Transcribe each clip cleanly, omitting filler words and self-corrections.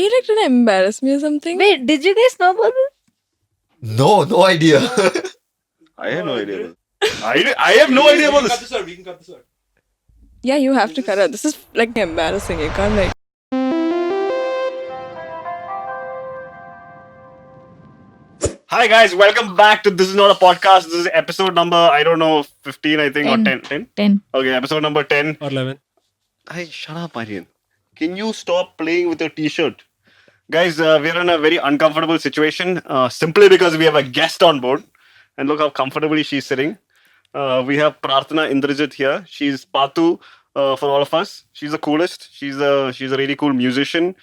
you like trying to embarrass me or something? Wait, did you guys know about this? No idea. I have no idea. I have no idea about this. We can cut this out. Yeah, you have to cut out. This is like embarrassing. You can't like. Hi guys, welcome back to This Is Not a Podcast. This is episode number, I don't know, 15 I think, or 10. 10. Okay, episode number 10. Or 11. Hey, shut up, Aryan. Can you stop playing with your t-shirt? Guys, we're in a very uncomfortable situation simply because we have a guest on board. And look how comfortably she's sitting. We have Prarthana Indrajith here. She's Patu for all of us. She's the coolest. She's a really cool musician.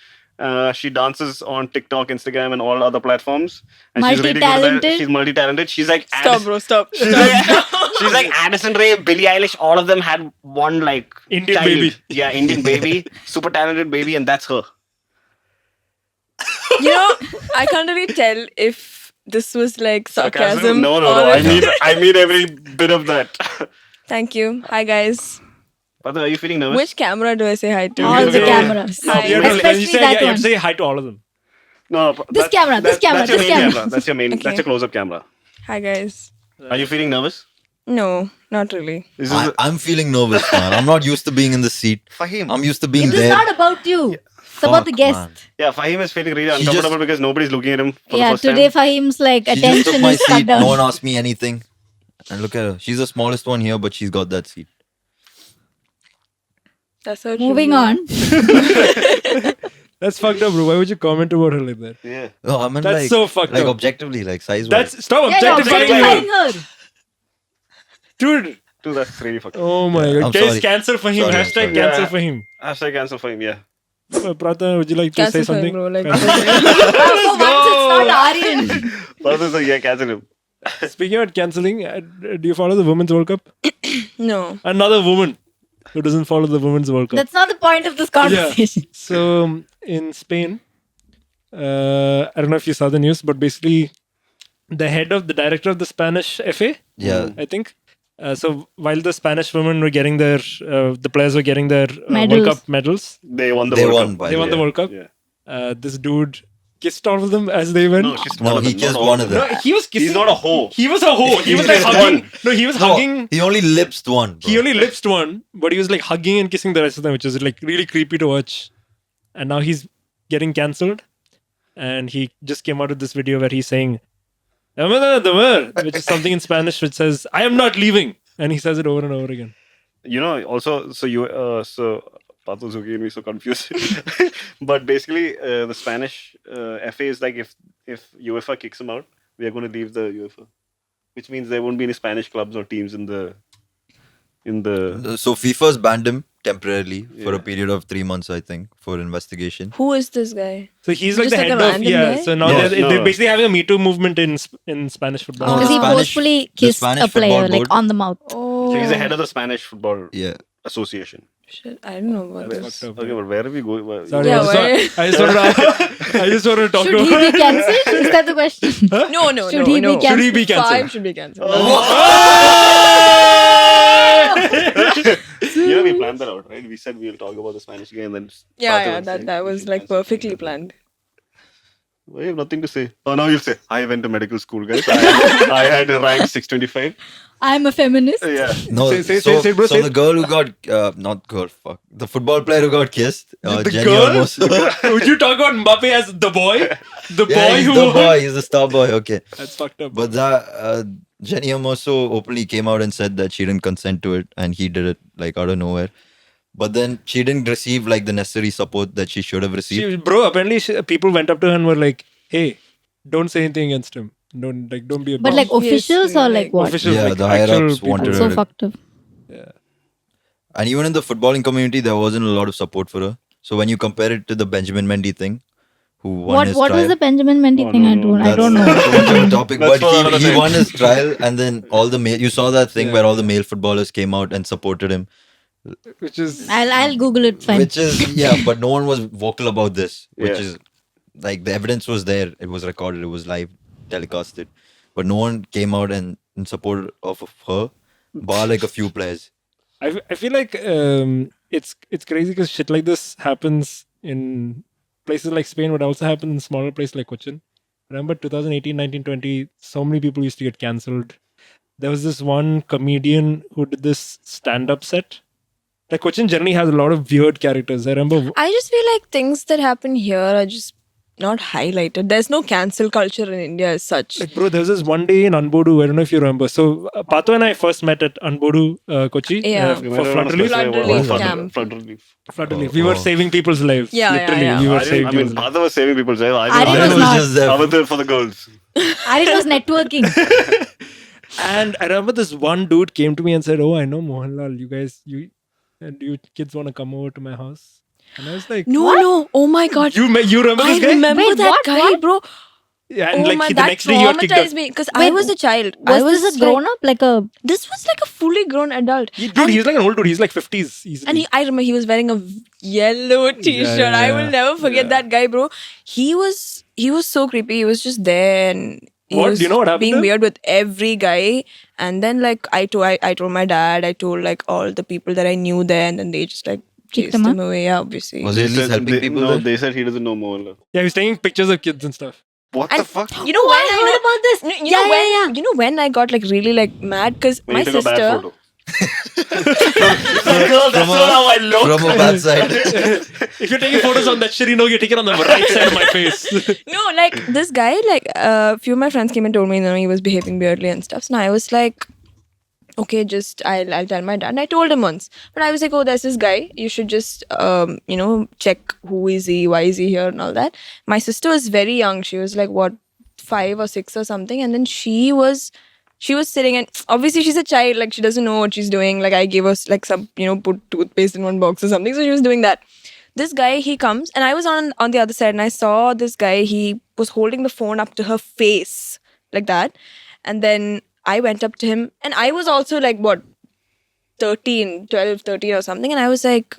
She dances on TikTok, Instagram, and all other platforms. And she's really good at that. She's multi-talented. She's like Stop, bro. Stop. She's like Addison Rae, Billie Eilish. All of them had one like Indian child. baby. Yeah, Indian baby, super talented baby, and that's her. You know, I can't really tell if this was like sarcasm. No. or I need every bit of that. Thank you. Hi, guys. Patu, are you feeling nervous? Which camera do I say hi to? All the Yeah. cameras. Hi. You have to, Especially you that have one. to say hi to all of them. No, This camera, this camera, That's your this main camera. camera. That's your main. Okay. That's your close-up camera. Hi, guys. Are you feeling nervous? No, not really. This is I'm feeling nervous, man. I'm not used to being in the seat. Fahim. I'm used to being It is there. not about you. It's about the Fuck, guest. man. Yeah, Fahim is feeling really He uncomfortable just- because nobody's looking at him for Yeah, the first today time. Fahim's like She just took attention my is cut seat. down. No one asked me anything. And look at her. She's the smallest one here, but she's got that seat. That's how it Moving should be. on. That's fucked up, bro. Why would you comment about her like that? Yeah. No, I mean That's like, so fucked like up. objectively, like size-wise. That's stop Yeah, you're objectifying objectifying her. her. Dude. Dude, that's really fucked up. Oh my god. I'm Guys, sorry. cancel for him. Sorry, I'm Hashtag sorry. cancel Yeah. for him. Hashtag cancel Fahim, yeah. Pratha, would you like to Cancel say something? bro. Like, For once it's not Aryan. Patu said, yeah, cancel him. Speaking about cancelling, do you follow the Women's World Cup? no. Another woman who doesn't follow the Women's World Cup. That's not the point of this conversation. So in Spain, I don't know if you saw the news, but basically the director of the Spanish FA, yeah. I think. So while the Spanish women were getting their, the players were getting their Medals. World Cup medals, They won the They World won Cup. by they won the World Cup. Yeah. This dude kissed all of them as they went. No, she's No, one he of them, kissed not all one of them. No, he was kissing. He's not a hoe. He was a hoe. He was like He hugging. kissed No, he was No, hugging. he only lipsed one. Bro. He only lipsed one, but he was like hugging and kissing the rest of them, which is like really creepy to watch. And now he's getting cancelled. And he just came out with this video where he's saying, which is something in Spanish which says, I am not leaving. And he says it over and over again. You know, also, so Patu's looking at me so confused. But basically, the Spanish FA is like, if UEFA kicks him out, we are going to leave the UEFA. Which means there won't be any Spanish clubs or teams in the... So FIFA's banned him temporarily for Yeah. a period of 3 months, I think, for investigation. Who is this guy? So he's like Just the like a head of... random Yeah, guy? so now No, they're basically having a Me Too movement in Spanish football. No, Because the he Spanish- forcefully the kissed Spanish a player, football like board. on the mouth. Oh. So he's the head of the Spanish Football Yeah. Association. Shit, I don't know about That's this. fucked up. Okay, but where are we going? Sorry, Yeah, I just wanted to talk Should he about... be cancelled? Is that the question? No, Should he be no. cancelled? Should he be cancelled? 5 should be cancelled. You know, we planned that out, right? We said we'll talk about the Spanish guy and then... Yeah, that was like perfectly planned. I have nothing to say. Oh, now you'll say, I went to medical school, guys. I had rank 625. I'm a feminist. Yeah. No, Say, bro, so say. the girl who got, not girl, fuck. The football player who got kissed, The Jenny girl? Hermoso. Would you talk about Mbappe as the boy? The boy Yeah, he's who... the boy, he's the star boy, okay. That's fucked up. But that, Jenny Hermoso openly came out and said that she didn't consent to it and he did it like out of nowhere. But then she didn't receive like the necessary support that she should have received. Bro, apparently people went up to her and were like, hey, don't say anything against him. Don't be a But bitch. like officials or like what? Officials, Yeah, like the higher actual ups people. wanted So her. fucked up. And even in the footballing community, there wasn't a lot of support for her. So when you compare it to the Benjamin Mendy thing, who won his What trial. was the Benjamin Mendy No, thing? no, no, I don't know. That's too much of a topic, That's but for another he time. won his trial, and then all the male. You saw that thing where all the male footballers came out and supported him, Which is... I'll Google it. Fine. which is but no one was vocal about this, which Yeah. is like the evidence was there, it was recorded, it was live telecasted, but no one came out and in support of her, bar like a few players. I feel like it's crazy because shit like this happens in places like Spain would also happen in smaller places like Cochin. Remember 2018, 19, 20, so many people used to get cancelled. There was this one comedian who did this stand-up set. Like Cochin generally has a lot of weird characters. I remember. I just feel like things that happen here are just not highlighted. There's no cancel culture in India as such. Like, bro, there was this one day in Anbodu. I don't know if you remember. So, Pato and I first met at Anbodu, Kochi, Yeah. for flood relief. Flood relief camp. Flood relief. Flood relief. We were saving people's lives. Yeah, literally. yeah. We were I saving mean, people's lives. Father was saving people's lives. Aryan I was was not. just there. I was there for the girls. Aryan was networking. And I remember this one dude came to me and said, "Oh, I know Mohanlal. You guys, do you kids want to come over to my house?" And I was like, No. Oh my God. You remember I this guy? remember Wait, that what? guy, What? bro. Yeah, and Oh like my, the that next day he got kicked out. traumatized me because I Wait, was a child. Was I this a like- grown up? Like a. This was like a fully grown adult. Dude, he's like an old dude. He's like 50s. Easily. And I remember he was wearing a yellow t-shirt. yeah, I yeah. will never forget that guy, bro. He was so creepy. He was just there and he What? was Do you know what happened being to him? weird with every guy. And then like I told my dad, I told like all the people that I knew there, and then they just like Kicked chased him him away. Yeah, obviously. Was he at least helping people? No, there? they said he doesn't know more. Yeah, he's taking pictures of kids and stuff. What the And fuck? You know when? I heard about this. You know when? You know when I got like really like mad because When my you took a bad sister. photo. Girl, that's not how I look. From a bad side. If you're taking photos on that shit, you know you're taking it on the right side of my face. No, like this guy, like a few of my friends came and told me, you know, he was behaving weirdly and stuff. So I was like, okay, just I'll tell my dad. And I told him once, but I was like, oh, there's this guy. You should just check who is he, why is he here, and all that. My sister was very young. She was like 5 or 6 or something, and then she was sitting, and obviously she's a child, like she doesn't know what she's doing. Like I gave her like some, put toothpaste in one box or something. So she was doing that. This guy, he comes, and I was on the other side, and I saw this guy. He was holding the phone up to her face like that, and then I went up to him, and I was also like 12, 13 or something, and I was like,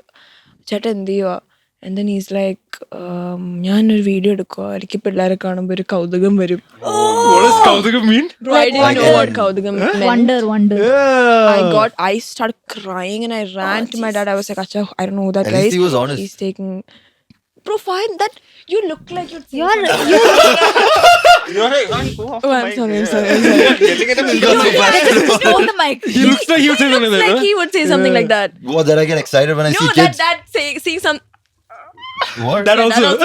"Chata endiyo?" And then he's like, "ഞാൻ ഒരു video എടുക്കുക. എനിക്ക് പിള്ളേരെ കാണുമ്പോൾ ഒരു കൗതുകം വരും." What does kaudagam mean? Bro, I didn't know what kaudagam meant. Wonder. I started crying and I ran to my dad. I was like, "Acha, I don't know who that At guy least is. he was honest. He's taking." Bro, fine. That you look like you're. Oh, I'm sorry. Just hold the mic. He looks like he would say something like Like that. he would say something like that. What? That I get excited when I No, see kids. see some. What? That also.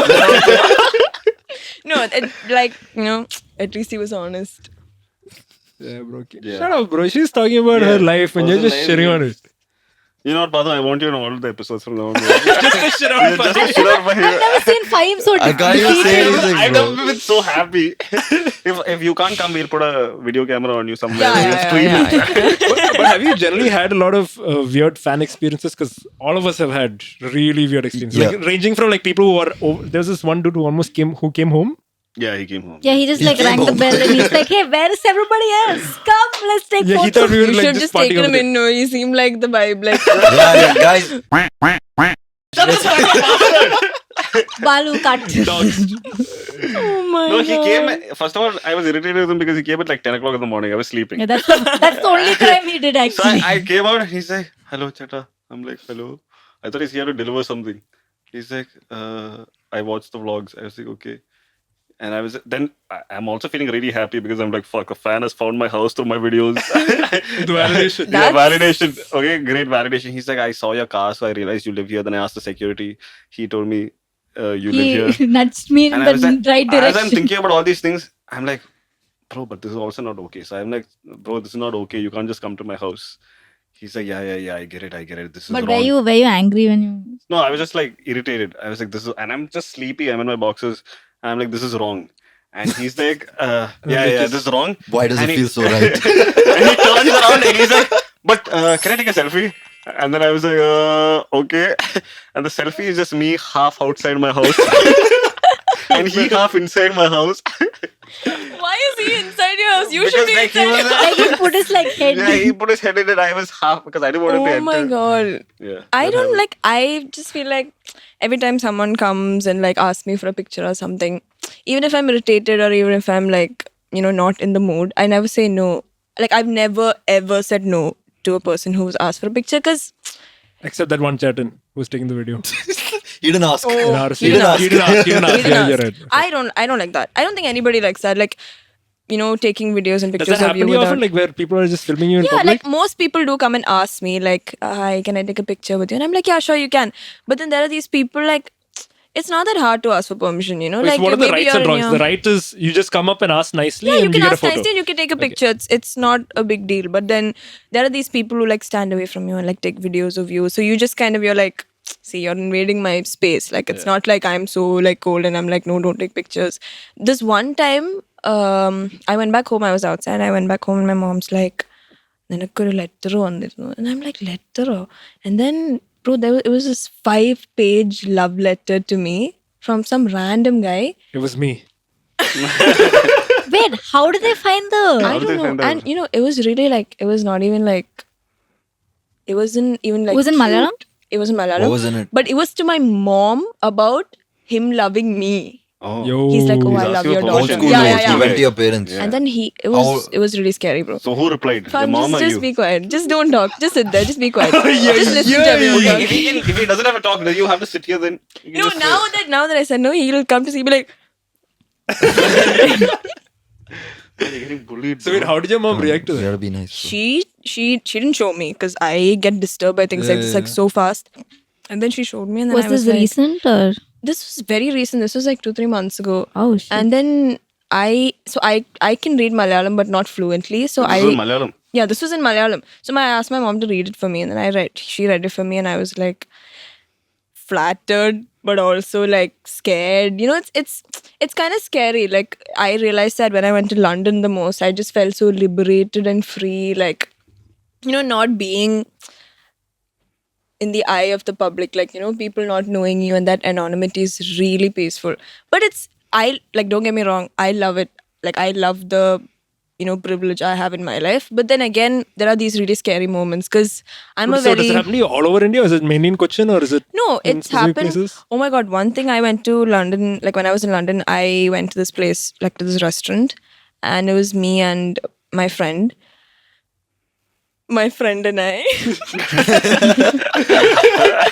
No, at least he was honest. Yeah, bro. Yeah. Shut up, bro. She's talking about her life and you're just shitting on it. You know what, Padma? I want you in all the episodes from now on. Just to shit on Just to shit out my I've never seen Fahim so I can't even say defeated. anything, I've bro. never been so happy. If you can't come, we'll put a video camera on you somewhere. Yeah, We'll stream it. But have you generally had a lot of weird fan experiences? Because all of us have had really weird experiences. Yeah. Like ranging from like people who are. There was this one dude who almost came home. Yeah, he came home. Yeah, he just He like came rang the home. bell and he's like, "Hey, where is everybody else? Come, let's take Yeah, he photos." thought we were You like should just just take partying him over in. No, he seemed like the vibe. Like, Yeah, guys. Balu cut. dogs. oh my No, god. he came. First of all, I was irritated with him because he came at like 10 o'clock in the morning. I was sleeping. Yeah, that's the only crime he did So actually. I came out and he's like, "Hello, Chata." I'm like, "Hello." I thought he's here to deliver something. He's like, "I watched the vlogs." I was like, "Okay." And I'm also feeling really happy because I'm like, fuck, a fan has found my house through my videos. The validation. Yeah, validation. Okay, great validation. He's like, "I saw your car, so I realized you live here." Then I asked the security. He told me, "You live here." He nudged me in And I the was like, right as I'm direction. thinking about all these things, I'm like, "Bro, but this is also not okay." So I'm like, "Bro, this is not okay. You can't just come to my house." He's like, yeah, I get it. This is But wrong. were you angry when you? No, I was just like irritated. I was like, "This is," and I'm just sleepy. I'm in my boxes. And I'm like, "This is wrong." And he's like, this is wrong. Why does And it he- feel so right? And he turns around and he's like, "But can I take a selfie?" And then I was like, "Okay." And the selfie is just me half outside my house. And he half inside my house. Why is he inside your house? You Because, should be like, he inside was your Like he put his like head. Yeah, he put his head in it. I was half because I didn't want him to Oh enter. my god. Yeah. I that don't happened. like. I just feel like every time someone comes and like asks me for a picture or something, even if I'm irritated or even if I'm like not in the mood, I never say no. Like I've never ever said no to a person who's asked for a picture because Except that one Chatan who was taking the video. He didn't ask. Oh, He he didn't ask. He didn't ask. He didn't ask. He didn't Yeah, ask. you're right. I don't like that. I don't think anybody likes that. Like, you know, taking videos and Does pictures that of happen you to you without. often? Like where people are just filming you in Yeah, public? like most people do come and ask me, like, hi, can I take a picture with you? And I'm like, yeah, sure, you can. But then there are these people, like, it's not that hard to ask for permission, you know? Wait, so Like, what are the maybe rights you're and in wrongs? your- The right is you just come up and ask nicely Yeah, and you can get a ask photo. nicely and you can take a picture. It's not a big deal. But then there are these people who like stand away from you and like take videos of you. So you just kind of, you're like, see, you're invading my space. Like, it's not like I'm so like cold and I'm like, no, don't take pictures. This one time, I went back home. I was outside. I went back home and my mom's like, "Ninakku oru letter vandirunnu." And I'm like, letter? And then, bro, it was this 5-page love letter to me from some random guy. It was me. Wait, how did they find the? I did they don't know. find out? And you know, it was really like, it was not even like, it wasn't even like. It was in cute. Malayalam? It was in Malayalam. What was in it? But it was to my mom about him loving me. Oh. Yo. He's like, oh, He's I love asking your for daughter. Old permission. school Yeah, notes. yeah, He yeah. went to your parents. And then How- it was really scary, bro. So who replied? The Fam, mom or just you? be quiet. Just don't talk. Just sit there. Just be quiet. Just listen to everyone Okay, talk. if he doesn't have a talk, then you have to sit here then. You can No, just now that I said no, he'll come to see me like, You're getting bullied. So wait, how did your mom react to You that? gotta be nice. she didn't show me because I get disturbed by things like this like so fast. And then she showed me and then Was I was this like, recent or? this was very recent. This was like 2-3 months ago. Oh shit. And then I can read Malayalam but not fluently. So This is in Malayalam. yeah, this was in Malayalam. So I asked my mom to read it for me and then she read it for me and I was like flattered but also like scared. You know, it's kind of scary. Like I realized that when I went to London the most, I just felt so liberated and free, like, you know, not being in the eye of the public, like, you know, people not knowing you, and that anonymity is really peaceful. But I like, don't get me wrong, I love it. Like I love the, you know, privilege I have in my life. But then again, there are these really scary moments because I'm a So does very it happen to you all over India? Or is it mainly in Cochin or is it no, in it's specific happened. places? Oh my god! One thing I went to London, like when I was in London, I went to this place, like to this restaurant, and it was me and my friend. My friend and I.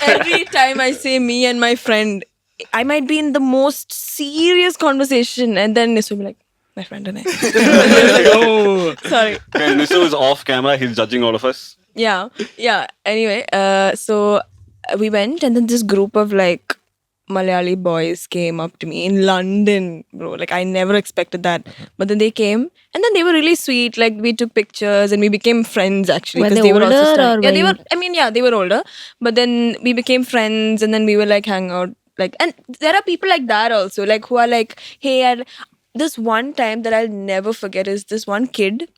Every time I say me and my friend, I might be in the most serious conversation, and then this will be like my friend and I. Oh, Sorry. Guys, Nisu is off camera. He's judging all of us. Yeah. Anyway, so we went, and then this group of like Malayali boys came up to me in London, bro. Like I never expected that. But then they came, and then they were really sweet. Like we took pictures, and we became friends actually. Were 'cause they were also older studying. or Yeah, were they you- were. I mean, yeah, they were older. But then we became friends, and then we were like hang out. Like, and there are people like that also, like who are like, hey, this one time that I'll never forget is this one kid.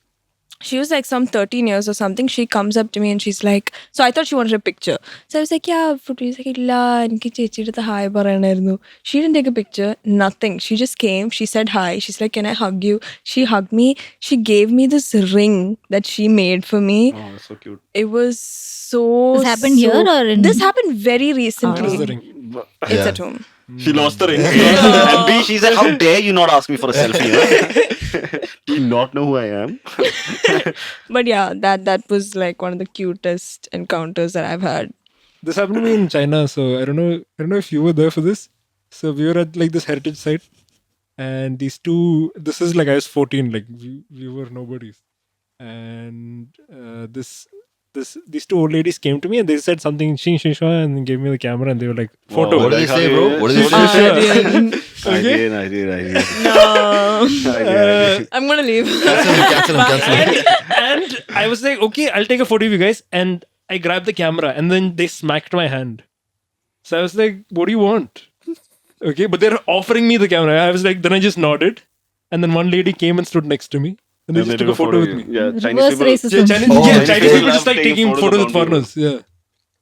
She was like some 13 years or something. She comes up to me and she's like, so I thought she wanted a picture. So I was like, yeah, photo. She's like, illa, enki chechidu hi parayanairunnu. She didn't take a picture, nothing. She just came, she said hi. She's like, can I hug you? She hugged me. She gave me this ring that she made for me. Oh, that's so cute. It was so. This happened here or in- This happened very recently. what's the ring? It's Yeah. at home. She lost the ring. And B, she said, how dare you not ask me for a selfie? Huh? Do you not know who I am? But yeah, that was like one of the cutest encounters that I've had. This happened to me in China, so I don't know if you were there for this. So we were at like this heritage site, and these two. This is like I was 14, like we were nobodies, and these two old ladies came to me and they said something shing shing shwa and then gave me the camera and they were like photo. Wow. What did they say, bro? What did they Shing, say? shing, shwa. I did. No. I'm gonna leave. Cancel him. And I was like, okay, I'll take a photo of you guys. And I grabbed the camera and then they smacked my hand. So I was like, what do you want? Okay, but they're offering me the camera. I was like, then I just nodded. And then one lady came and stood next to me. And they just took a photo with me. Yeah, Reverse Chinese people. racism. Yeah, Chinese, Oh, Chinese okay. people just like taking photos with foreigners. Yeah.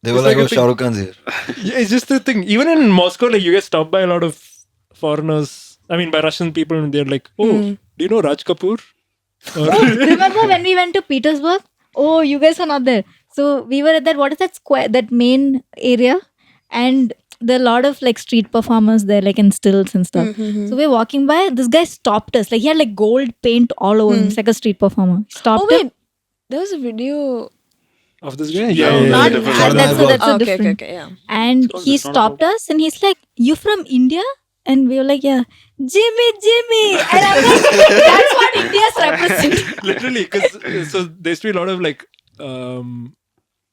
They were It's like, like a oh, thing. Shah Rukh Khan's here. Yeah, it's just the thing. Even in Moscow, like you get stopped by a lot of foreigners. I mean, by Russian people, and they're like, "Oh, do you know Raj Kapoor?" Or, Remember when we went to Petersburg? Oh, you guys are not there. So we were at that, what is that square, that main area? And there are a lot of like street performers there, like in stills and stuff. So we're walking by, this guy stopped us. Like he had like gold paint all over him. It's like a street performer. Stopped Oh him. wait, there was a video. of this guy? Yeah, yeah, Not yeah. different. that's Sharan, that's a Okay, different. okay, yeah. And called he It's Not stopped About- us and he's like, "You from India?" And we were like, "Yeah, Jimmy." And I'm like, "That's what India's represent." Literally, because so there used to be a lot of like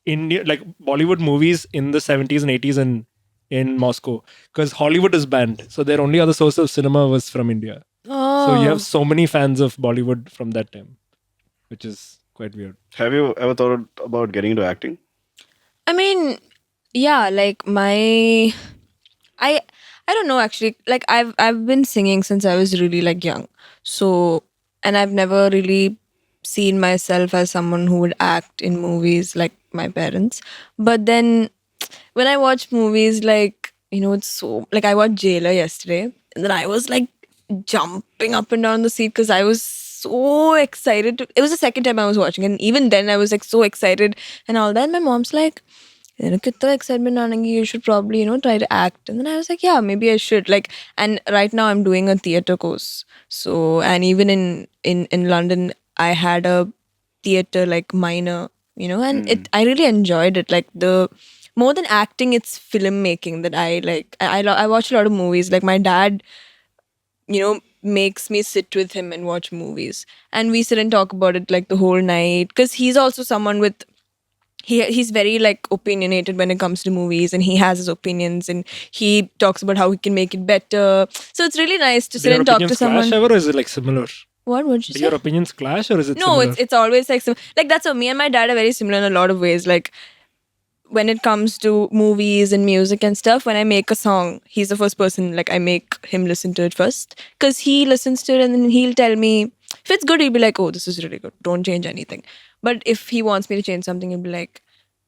India, like Bollywood movies in the 70s and 80s in Moscow, because Hollywood is banned. So their only other source of cinema was from India. Oh. So you have so many fans of Bollywood from that time, which is quite weird. Have you ever thought about getting into acting? I mean, yeah, like I don't know actually. Like I've been singing since I was really like young. So and I've never really seen myself as someone who would act in movies like my parents. But then when I watch movies like, it's so like I watched Jailer yesterday and then I was like jumping up and down the seat because I was so excited to, it was the second time I was watching it, and even then I was like so excited and all that. And my mom's like, "Kitna excitement aanegi, you should probably, try to act." And then I was like, yeah, maybe I should. Like, and right now I'm doing a theater course. So, and even in London, I had a theater like minor, and I really enjoyed it. Like the more than acting, it's filmmaking that I like. I watch a lot of movies. Like my dad, makes me sit with him and watch movies, and we sit and talk about it like the whole night because he's also someone with he's very like opinionated when it comes to movies, and he has his opinions and he talks about how he can make it better. So it's really nice to Do sit your and talk to opinions someone. clash ever, or is it like similar? What would you Do say? your opinions clash, or is it No, similar? it's always like like that's what me and my dad are very similar in a lot of ways. Like when it comes to movies and music and stuff, when I make a song, he's the first person, like I make him listen to it first because he listens to it and then he'll tell me if it's good. He'll be like, "Oh, this is really good, don't change anything." But if he wants me to change something, he'll be like,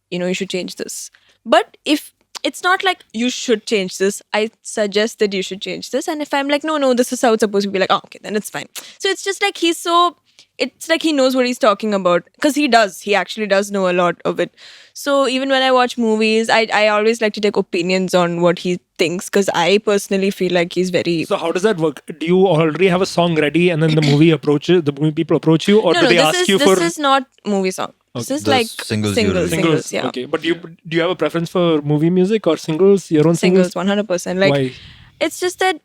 "You should change this." But if it's not like you should change this, I suggest that you should change this. And if I'm like, no, this is how it's supposed to be, like, "Oh, okay, then it's fine." So it's just like it's like he knows what he's talking about because he actually does know a lot of it. So even when I watch movies, I always like to take opinions on what he thinks because I personally feel like he's very. So how does that work? Do you already have a song ready, and then the movie people approach you, or No, do they this ask is you for this is not movie song. This Okay. is The like singles singles, usually. singles, yeah. Okay, but do you have a preference for movie music or singles? Your own Singles, singles? 100%. Like Why? it's just that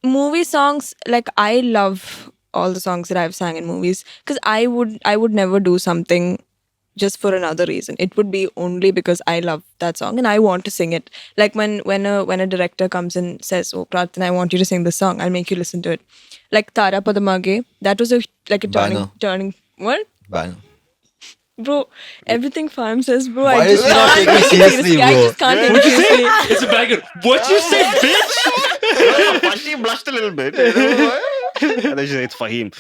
movie songs, like I love all the songs that I've sang in movies because I would never do something just for another reason. It would be only because I love that song and I want to sing it. Like when a director comes and says, "Oh, Prarthana, I want you to sing this song. I'll make you listen to it." Like Tara Padamage, that was a Banger. turning what? Bang. Bro, everything Fahim says, bro, Why I just does he not can't take me take it seriously, I bro? just can't take it seriously. It's a banger. What you say, bitch? But she blushed a little bit. And then she said, "It's Fahim."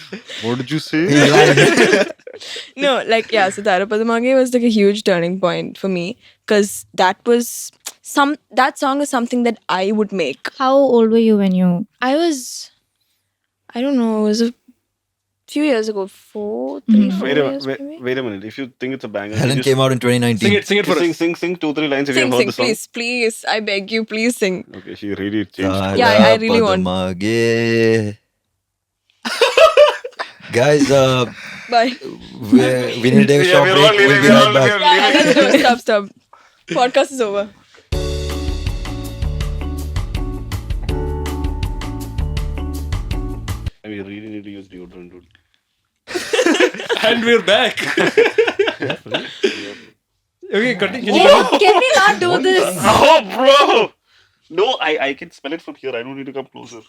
What did you say? He lied. No, like, yeah, so Tara Padamage was like a huge turning point for me because that song is something that I would make. How old were you when you? I don't know, it was a few years ago, 4 years maybe. Wait a minute. If you think it's a banger, Helen you came out in 2019. Sing it for us. sing 2-3 lines if you Sing, have heard the song. please, I beg you, please sing. Okay, she really changed. Yeah, I really want- Padamage. Guys, Bye. we need to take a Yeah, short we're break. all leaving, We'll be we're all right back. leaving. Yeah, let's go. Stop. Podcast is over. We really need to use deodorant, dude. And we're back. Okay, continue. Can we not do this? Oh, bro! No, I can smell it from here. I don't need to come closer.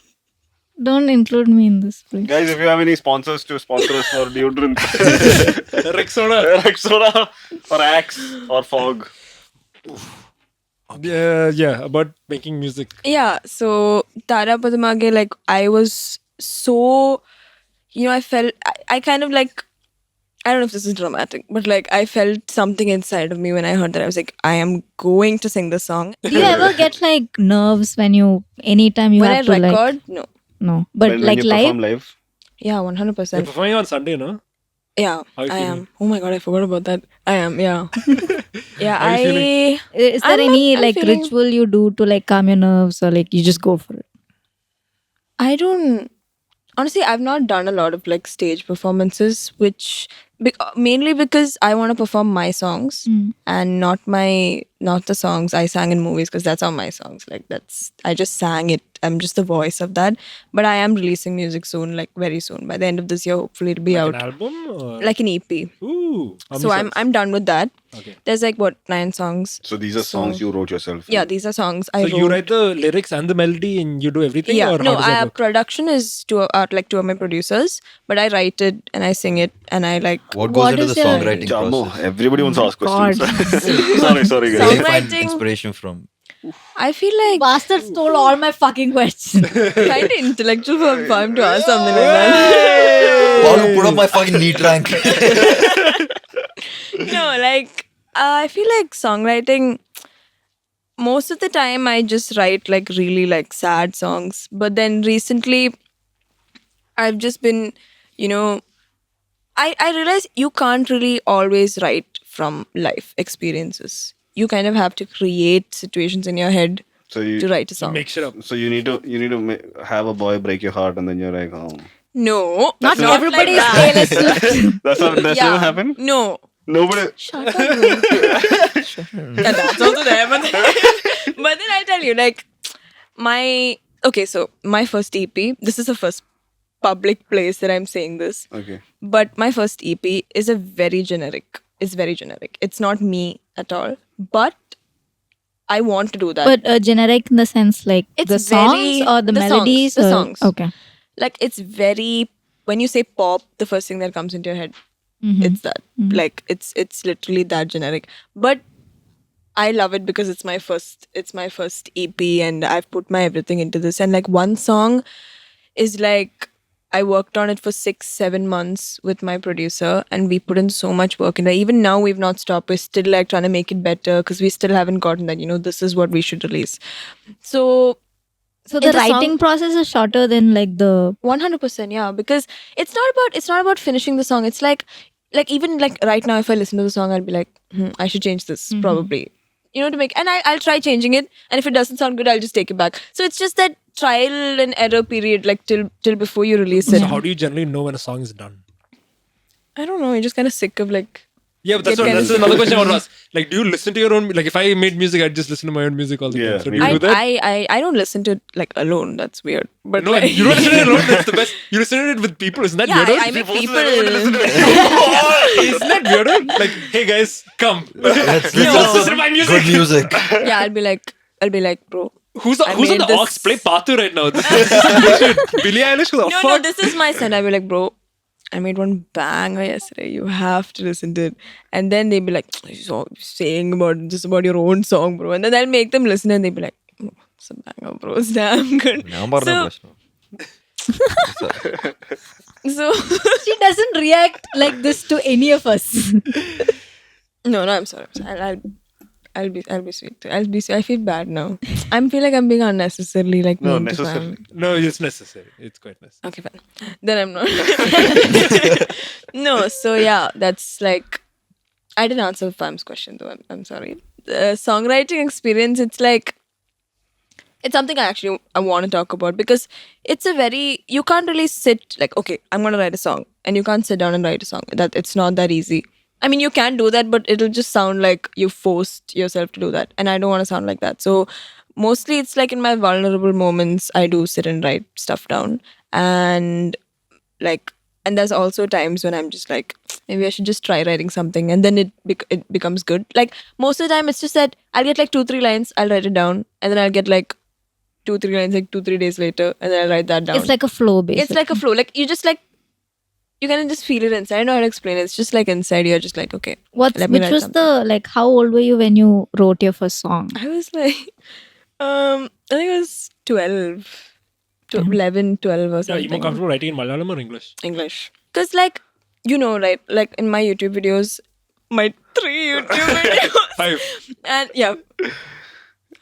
Don't include me in this, please. Guys, if you have any sponsors to sponsor us for deodorant, Rexona. Rexona, or Axe, or Fog. Yeah, about making music. Yeah, so Tara Padamage, like I was so, I felt, I kind of like, I don't know if this is dramatic, but like I felt something inside of me when I heard that. I was like, I am going to sing this song. Do you ever get like nerves when anytime you When I have to record, like? No, but when like you live. perform live. yeah, You're 100%. performing on Sunday, no? Yeah, How you I feeling? am. Oh my god, I forgot about that. I am, yeah. Yeah, How you feeling? Is there any like feeling- ritual you do to like calm your nerves or like you just go for it? I don't. Honestly, I've not done a lot of like stage performances, which mainly because I want to perform my songs Mm. and not the songs I sang in movies, because that's all my songs. Like I just sang it. I'm just the voice of that. But I am releasing music soon, like very soon. By the end of this year, hopefully it'll be Like out. an album? Or? Like an EP. Ooh. How So many I'm songs? I'm done with that. Okay. There's like what 9 songs. So these are songs you wrote yourself. Yeah, these are songs I So wrote. you write the lyrics and the melody and you do everything? Yeah, Or no, how does that work? production is two of my producers, but I write it and I sing it and I like What goes What into is the your- songwriting Jamo, process? everybody wants to ask God. questions. sorry, Where guys. do you find Songwriting- inspiration from? I feel like Bastard stole all my fucking questions. kind of intellectual for Fahim to ask something like that. Paulu, put up my fucking knee rank. No, like I feel like songwriting, most of the time I just write like really like sad songs, but then recently I've just been, I realize you can't really always write from life experiences. You kind of have to create situations in your head So you to write a song. Make shit up. So you need to have a boy break your heart, and then you're like, oh, No, Not not everybody like is that. Taylor Swift. that's never happened. No. Nobody. Shut up. Bro. Yeah, that's also there, but then I'll tell you, like, so my first EP, this is the first public place that I'm saying this, Okay. but my first EP is very generic. It's not me at all, but I want to do that. But generic in the sense like It's the songs very- or the, the songs, melodies? the or- songs. Okay. Like, it's very, when you say pop, the first thing that comes into your head, it's that. Like, it's literally that generic. But I love it because it's my first EP and I've put my everything into this. And like one song is like, I worked on it for 6-7 months with my producer and we put in so much work in it. Even now we've not stopped. We're still like trying to make it better because we still haven't gotten that, this is what we should release. So So the in the song- writing process is shorter than like the 100%, yeah, because it's not about finishing the song. It's like even like right now, if I listen to the song, I'll be like, I should change this probably, to make. And I'll try changing it, and if it doesn't sound good, I'll just take it back. So it's just that trial and error period, like till before you release it. So how do you generally know when a song is done? I don't know. You're just kind of sick of like. Yeah, but that's another question I want to ask. Like, do you listen to your own? Like, if I made music, I'd just listen to my own music all the Yeah, time. So do me you I, do that? I don't listen to it like alone. That's weird. But No, like, you don't listen to it alone. That's the best. You listen to it with people. Isn't that yeah, weirder? I meet people. Isn't that weirder? Like, hey guys, come. Let's Listen listen to my to music. good music. Yeah, I'll be like, bro. Who's on made the this- aux? Play Patu right now. This is bullshit. Billie Eilish? Who the No, fuck? this is my set. I'll be like, bro, I made one banger yesterday. You have to listen to it. And then they'll be like, so saying about your own song, bro. And then I'll make them listen and they'll be like, oh, it's a banger, bro. It's damn good. ഞാൻ പറഞ്ഞ പ്രശ്നം. So she doesn't react like this to any of us. no, I'm sorry. I'll be sweet. I feel bad now. I feel like I'm being unnecessarily like No, mean to necessary. Fam. No, it's necessary. It's quite necessary. Okay, fine. Then I'm not. No, so yeah, that's like I didn't answer Fam's question though. I'm sorry. The songwriting experience, it's like it's something I want to talk about because it's you can't really sit like, okay, I'm gonna write a song, and you can't sit down and write a song. That it's not that easy. I mean, you can do that, but it'll just sound like you forced yourself to do that, and I don't want to sound like that. So mostly it's like in my vulnerable moments, I do sit and write stuff down, and there's also times when I'm just like, maybe I should just try writing something, and then it becomes good. Like most of the time, it's just that I'll get like 2-3 lines, I'll write it down, and then I'll get like 2-3 lines like 2-3 days later, and then I'll write that down. It's like a flow basically. It's like a flow. Like you just like you can just feel it inside. I don't know how to explain it. It's just like inside. You're just like, okay. Let me Which write was something. the like how old were you when you wrote your first song? I was like, I think it was 12, 11, 12 or Yeah, you something. more comfortable writing in Malayalam or English? English. Because like, right? Like in my YouTube videos, my 3 YouTube videos. 5. And yeah.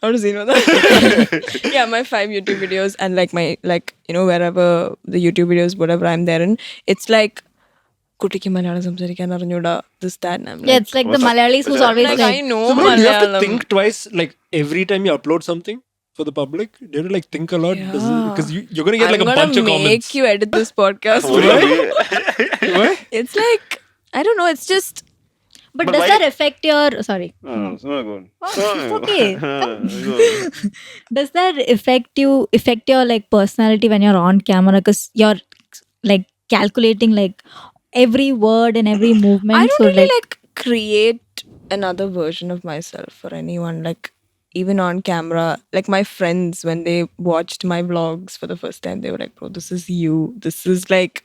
How does he know that? Yeah, my 5 YouTube videos and like my wherever the YouTube videos, whatever I'm there in, it's like Kutiki Malayalam samsarikan arnjuda, this, that, and I'm Yeah, it's like the Malayalis who's always like, like I know So, bro, do you have to Malayalam. think twice, like every time you upload something for the public? Do you have to like think a lot? Yeah. Because you're gonna get like I'm a gonna bunch of make comments. you edit this podcast. What? It's like I don't know. It's just But But does why- that affect your? Sorry. It's not good. It's okay. Go. Does that affect your like personality when you're on camera? Because you're like calculating like every word and every movement. I don't so really like create another version of myself for anyone. Like even on camera, like my friends when they watched my vlogs for the first time, they were like, "Bro, this is you. This is like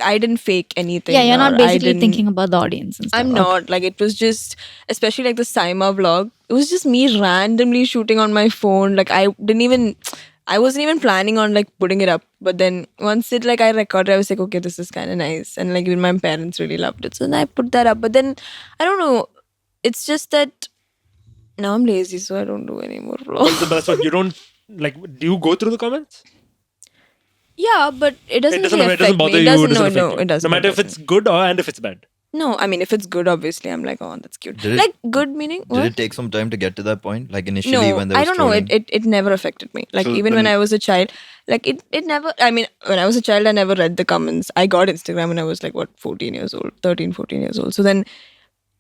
I didn't fake anything." yeah, you're not or I basically didn't- thinking about the audience and stuff. I'm Okay. not. Like it was just, especially like the Saima vlog. It was just me randomly shooting on my phone. Like I wasn't even planning on like putting it up. But then once it like I recorded, I was like, okay, this is kind of nice, and like even my parents really loved it. So then I put that up. But then I don't know. It's just that now I'm lazy, so I don't do any more vlogs. But that's what you don't like. Do you go through the comments? Yeah, but it doesn't. It doesn't. really It doesn't affect bother me. you. It doesn't. It doesn't No, affect no, you. it doesn't. No matter it if it's doesn't. good and if it's bad. No, I mean if it's good, obviously I'm like, oh, that's cute. Did it- Like good meaning. Did What? it take some time to get to that point? Like initially No, when there was I don't know. trolling? It never affected me. Like So even when then- I was a child, like it never. I mean, when I was a child, I never read the comments. I got Instagram when I was like what 14 years old, 13, 14 years old. So then,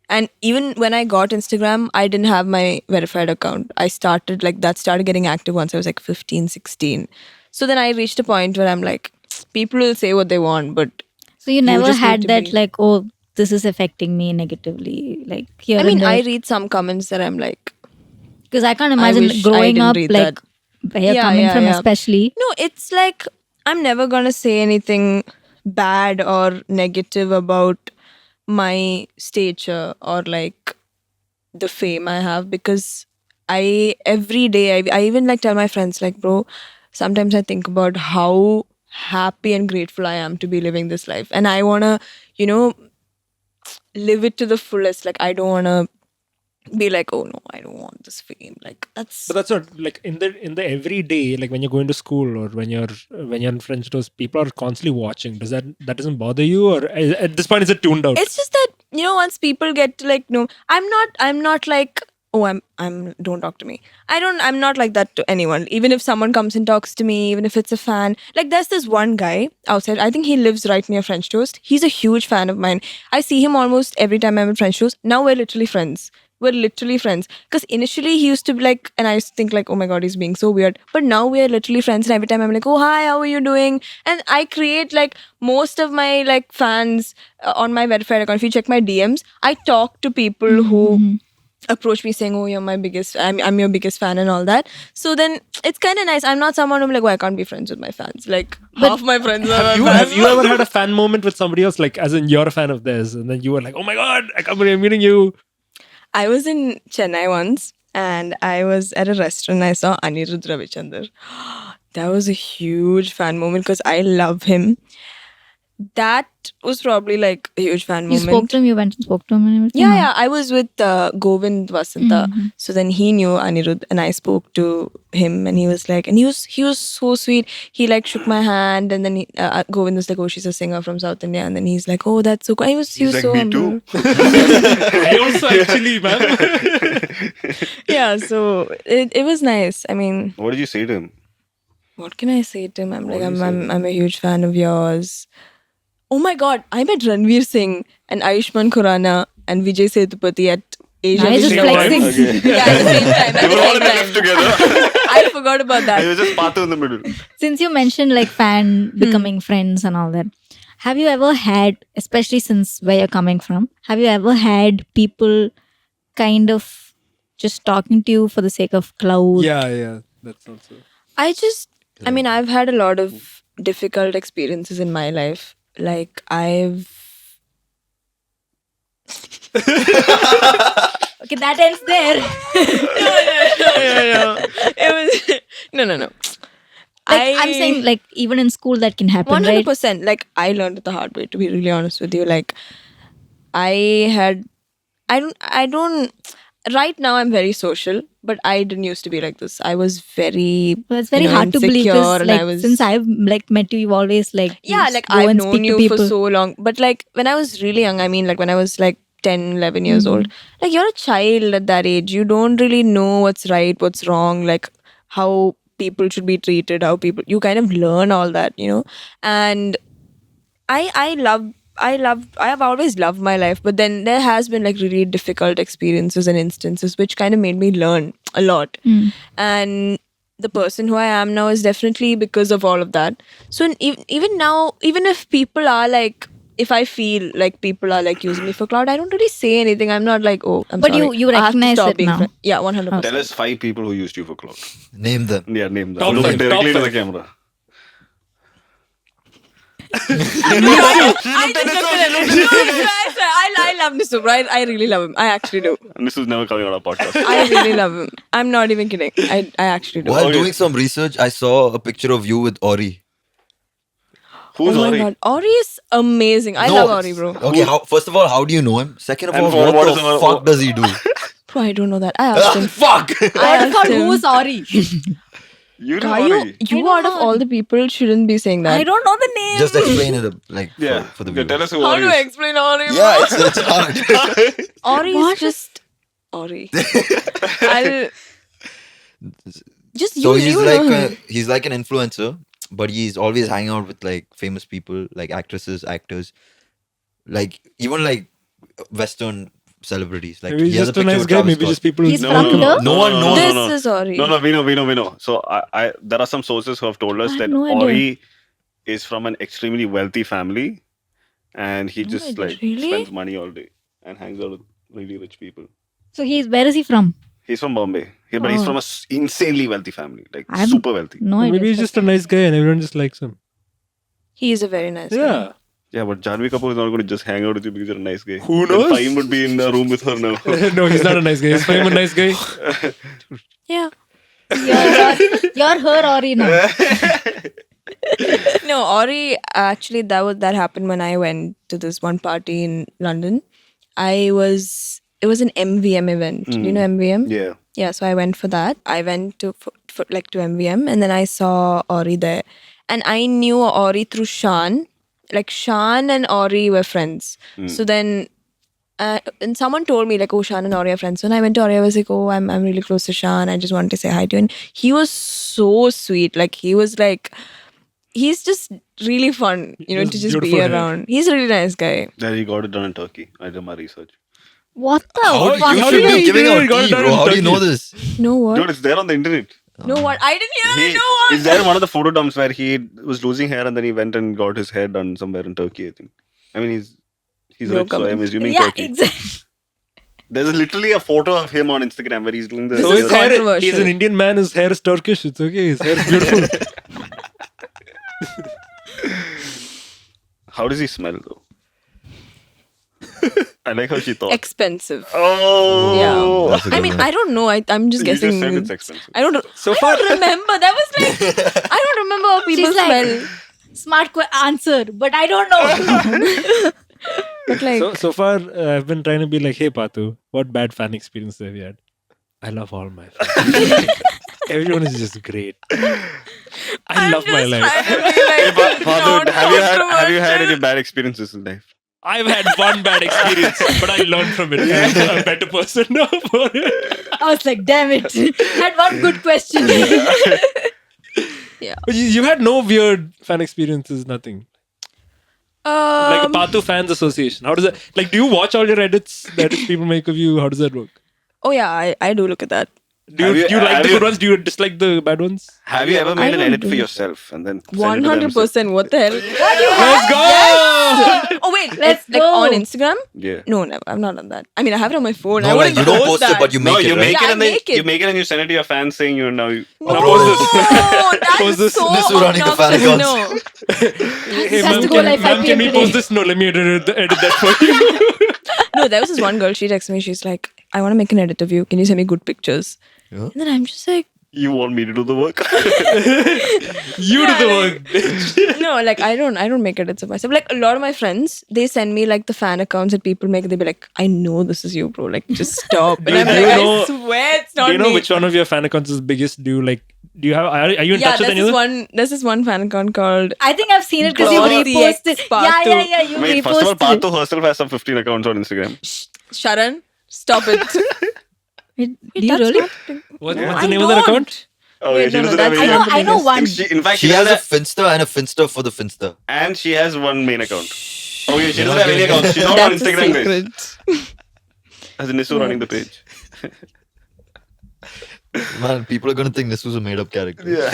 and even when I got Instagram, I didn't have my verified account. I started like that started getting active once I was like 15, 16. So then I reached a point where I'm like, people will say what they want, but So you never just need had to that be- like, oh, this is affecting me negatively. Like here I mean, and I there. read some comments that I'm like, Because I can't imagine wish I growing didn't up read like that. where you're Yeah, coming yeah, from, yeah. especially. no, it's like I'm never gonna say anything bad or negative about my stature or like the fame I have because I every day I even like tell my friends like, bro, sometimes I think about how happy and grateful I am to be living this life, and I wanna, you know, live it to the fullest. Like I don't wanna be like, oh no, I don't want this fame. Like that's But that's not like in the everyday, like when you're going to school or when you're in French toast, people are constantly watching. That doesn't bother you, or at this point is it tuned out? it's just that once people get to like no, I'm not like, oh, I'm don't talk to me. I'm not like that to anyone. Even if someone comes and talks to me, even if it's a fan, like there's this one guy outside, I think he lives right near French Toast. He's a huge fan of mine. I see him almost every time I'm at French Toast. Now we're literally friends. Because initially he used to be like, and I used to think like, oh my god, he's being so weird. But now we are literally friends, and every time I'm like, oh hi, how are you doing? And I create like most of my like fans on my verified account. If you check my DMs, I talk to people who approach me saying, oh, you're my biggest, I'm your biggest fan and all that. So then it's kind of nice. I'm not someone who's like, oh, I can't be friends with my fans. Like half my friends are Have my fans. you ever had a fan moment with somebody else, like as in you're a fan of theirs, and then you were like, oh my god, I can't believe I'm meeting you. I was in Chennai once and I was at a restaurant. I saw Anirudh Ravichandar. That was a huge fan moment because I love him. That was probably like a huge fan You moment. spoke to him, you went and spoke to him and everything. Yeah, yeah. I was with Govind Vasanta. Mm-hmm. So then he knew Anirudh and I spoke to him and he was like, and he was so sweet. He like shook my hand and then Govind was like, oh, she's a singer from South India. And then he's like, oh, that's so cool. He was He's like, so me humble. too. I also actually, man. Yeah, so it was nice. I mean, What did you say to him? what can I say to him? I'm What like, do you say to I'm a huge fan of yours. Oh my god, I met Ranveer Singh and Ayushmann Khurrana and Vijay Sethupathi at Asia Nice, just Vision flexing. Awards. Okay. Yeah, at the same time. They At were the all same in the lift time. together. I forgot about It that. was just Patu in the middle. Since you mentioned like fan becoming friends and all that, have you ever had, especially since where you're coming from, have you ever had people kind of just talking to you for the sake of clout? Yeah, that's also. I mean, I've had a lot of difficult experiences in my life. Like, Okay, that ends there. No. Like I'm saying, like even in school that can happen, 100%. right? Like, I learned it the hard way, to be really honest with you. Like, I don't, right now I'm very social, but I didn't used to be like this. I was very, Well, it's very hard to believe insecure because and like I was, since I've like met you, you've always like yeah, you like go I've and known speak to you for people. so long. But like when I was really young, I mean, like when I was like 10, 11 years old, like you're a child at that age. You don't really know what's right, what's wrong, like how people should be treated, you kind of learn all that, And I love have always loved my life, but then there has been like really difficult experiences and instances which kind of made me learn a lot. And the person who I am now is definitely because of all of that. So even now, even if people are like, if I feel like people are like using me for cloud, I don't really say anything. I'm not like, oh, I'm But sorry. you I have to recognize stop it being now. Yeah, 100%. Tell us 5 people who used you for cloud. Name them. Yeah, name them. Top Look five, directly top to the five. camera. I love Nisu, right? I really love him. I actually do. And this is never coming on our podcast. I really love him. I'm not even kidding. I actually do. While Okay. doing some research, I saw a picture of you with Ori. Who's Oh my Ori? god, Ori is amazing. I love Ori, bro. Okay, first of all, how do you know him? Second of And all, what what is the the- fuck does he do? Bro, I don't know that. I asked him. Fuck! I What asked for him. who? Sorry. You know Are Ori? you I out of don't all the people shouldn't be saying that. I don't know the name. Just explain it like Yeah. for the Okay, viewers. tell us who How Ori do I is. explain Ori? Bro? Yeah, it's hard. Ori What? is just Ori. I'll just So you know him. he's like an influencer, but he's always hanging out with like famous people, like actresses, actors, like even like Western celebrities. Like Maybe he he's has a just a picture nice with guy. Travis Maybe Scott. just people. He's from the- No one knows. This is Ori. No, we know. So I there are some sources who have told us I that had no idea. Ori is from an extremely wealthy family, and he just idea. like Really? spends money all day and hangs out with really rich people. So where is he from? He's from Bombay, but he's Oh. from a insanely wealthy family, like I'm- super wealthy. No idea. Maybe he's just a nice guy and everyone just likes him. He is a very nice guy. Yeah. Yeah, but Janvi Kapoor is not going to just hang out with you because you're a nice guy. Who Then knows? Fahim would be in a room with her now. No, he's not a nice guy. Is Fahim a nice guy? Yeah. You're her Ori now. No, Ori actually that happened when I went to this one party in London. It was an MVM event. Do you know MVM? Yeah. Yeah, so I went for that. I went to MVM and then I saw Ori there. And I knew Ori through Sharan. Like Sharan and Ori were friends. So then and someone told me like, oh, Sharan and Ori are friends. So when I went to Ori, I was like, oh, I'm really close to Sharan. I just wanted to say hi to him. And he was so sweet. Like he was like, he's just really fun, to has just be beautiful hair. around. He's a really nice guy. Then he got it done in Turkey. I did my research. What the How fuck? you how should do be you giving know out he got it tea, done bro. in How do you know Turkey? this? No what? Dude, it's there on the internet. No what? I didn't hear it. No what? Is there one of the photo dumps where he was losing hair and then he went and got his hair done somewhere in Turkey, I think. I mean, he's No rich, so I'm comment. assuming Yeah, Turkey. exactly. There's literally a photo of him on Instagram where he's doing the. This So is his hair, controversial. he's an Indian man, his hair is Turkish. It's okay. His hair is beautiful. How does he smell though? I like how she thought. Expensive. Oh, Yeah. That's a good I mean, one. I don't know. I'm just You just guessing. said it's expensive. I don't. So I far- don't remember. That was like. I don't remember how people She's like- smell. Smart answer, but I don't know. But like, So far, I've been trying to be like, hey, Patu, what bad fan experience have you had? I love all my fans. Everyone is just great. I love my life. Hey, Father, have you had any bad experiences in life? I've had one bad experience, but I learned from it. I'm a better person now for it. I was like, damn it. Had one good question. But you had no weird fan experiences, nothing. Like a Patu Fans Association. How does that, like, do you watch all your edits that people make of you? How does that work? oh yeah, I do look at that. Do Have you, you- do you like have the you- good ones? Do you dislike the bad ones? Have you ever made an don't edit do for it. yourself and then send it to them? 100%. What the hell? Let's go! Oh wait, Let's like go. on Instagram? Yeah. No, never. I've not done that. I mean, I have it on my phone. I No, like wouldn't you don't post post it, that. but you make No, it. you right? make Yeah, it I and then make it. you make it and you send it to your fans saying you're now. No, Upload this. that's Post this. so This is running the fan obnoxious. accounts. No, Hey, has ma'am, to go can, like 5 ma'am, can we PM post today. this? No, let me edit that for you. no. There was this one girl. She texted me. She's like, "I want to make an edit of you. Can you send me good pictures?" Yeah. And then I'm just like, You want me to do the work? You do the work, bitch. no, like I don't make edits of myself. Like a lot of my friends, they send me like the fan accounts that people make. They be like, "I know this is you, bro. Like just stop." And I'm Do like, you I know- swear it's not Do you know me. which one of your fan accounts is biggest? Do you have? Are you in Yeah, touch with there's anyone? there's this one fan account called I think I've seen it because you God, reposted. the Yeah, ex-Patu. you Wait, first of all, reposted. Patu herself has some 15 accounts on Instagram. Sharan. Stop it. Do you That's really? not- What's I the name of that don't. account? Oh, Wait, yeah, she no, doesn't that's have any. I know one. In fact, She has a Finsta and a Finsta for the Finsta. and she has one main account. Okay, she doesn't have any account. She's not on That's a Instagram, guys. secret. As Nisu running the page. Man, people are gonna think this was a made-up character. Yeah.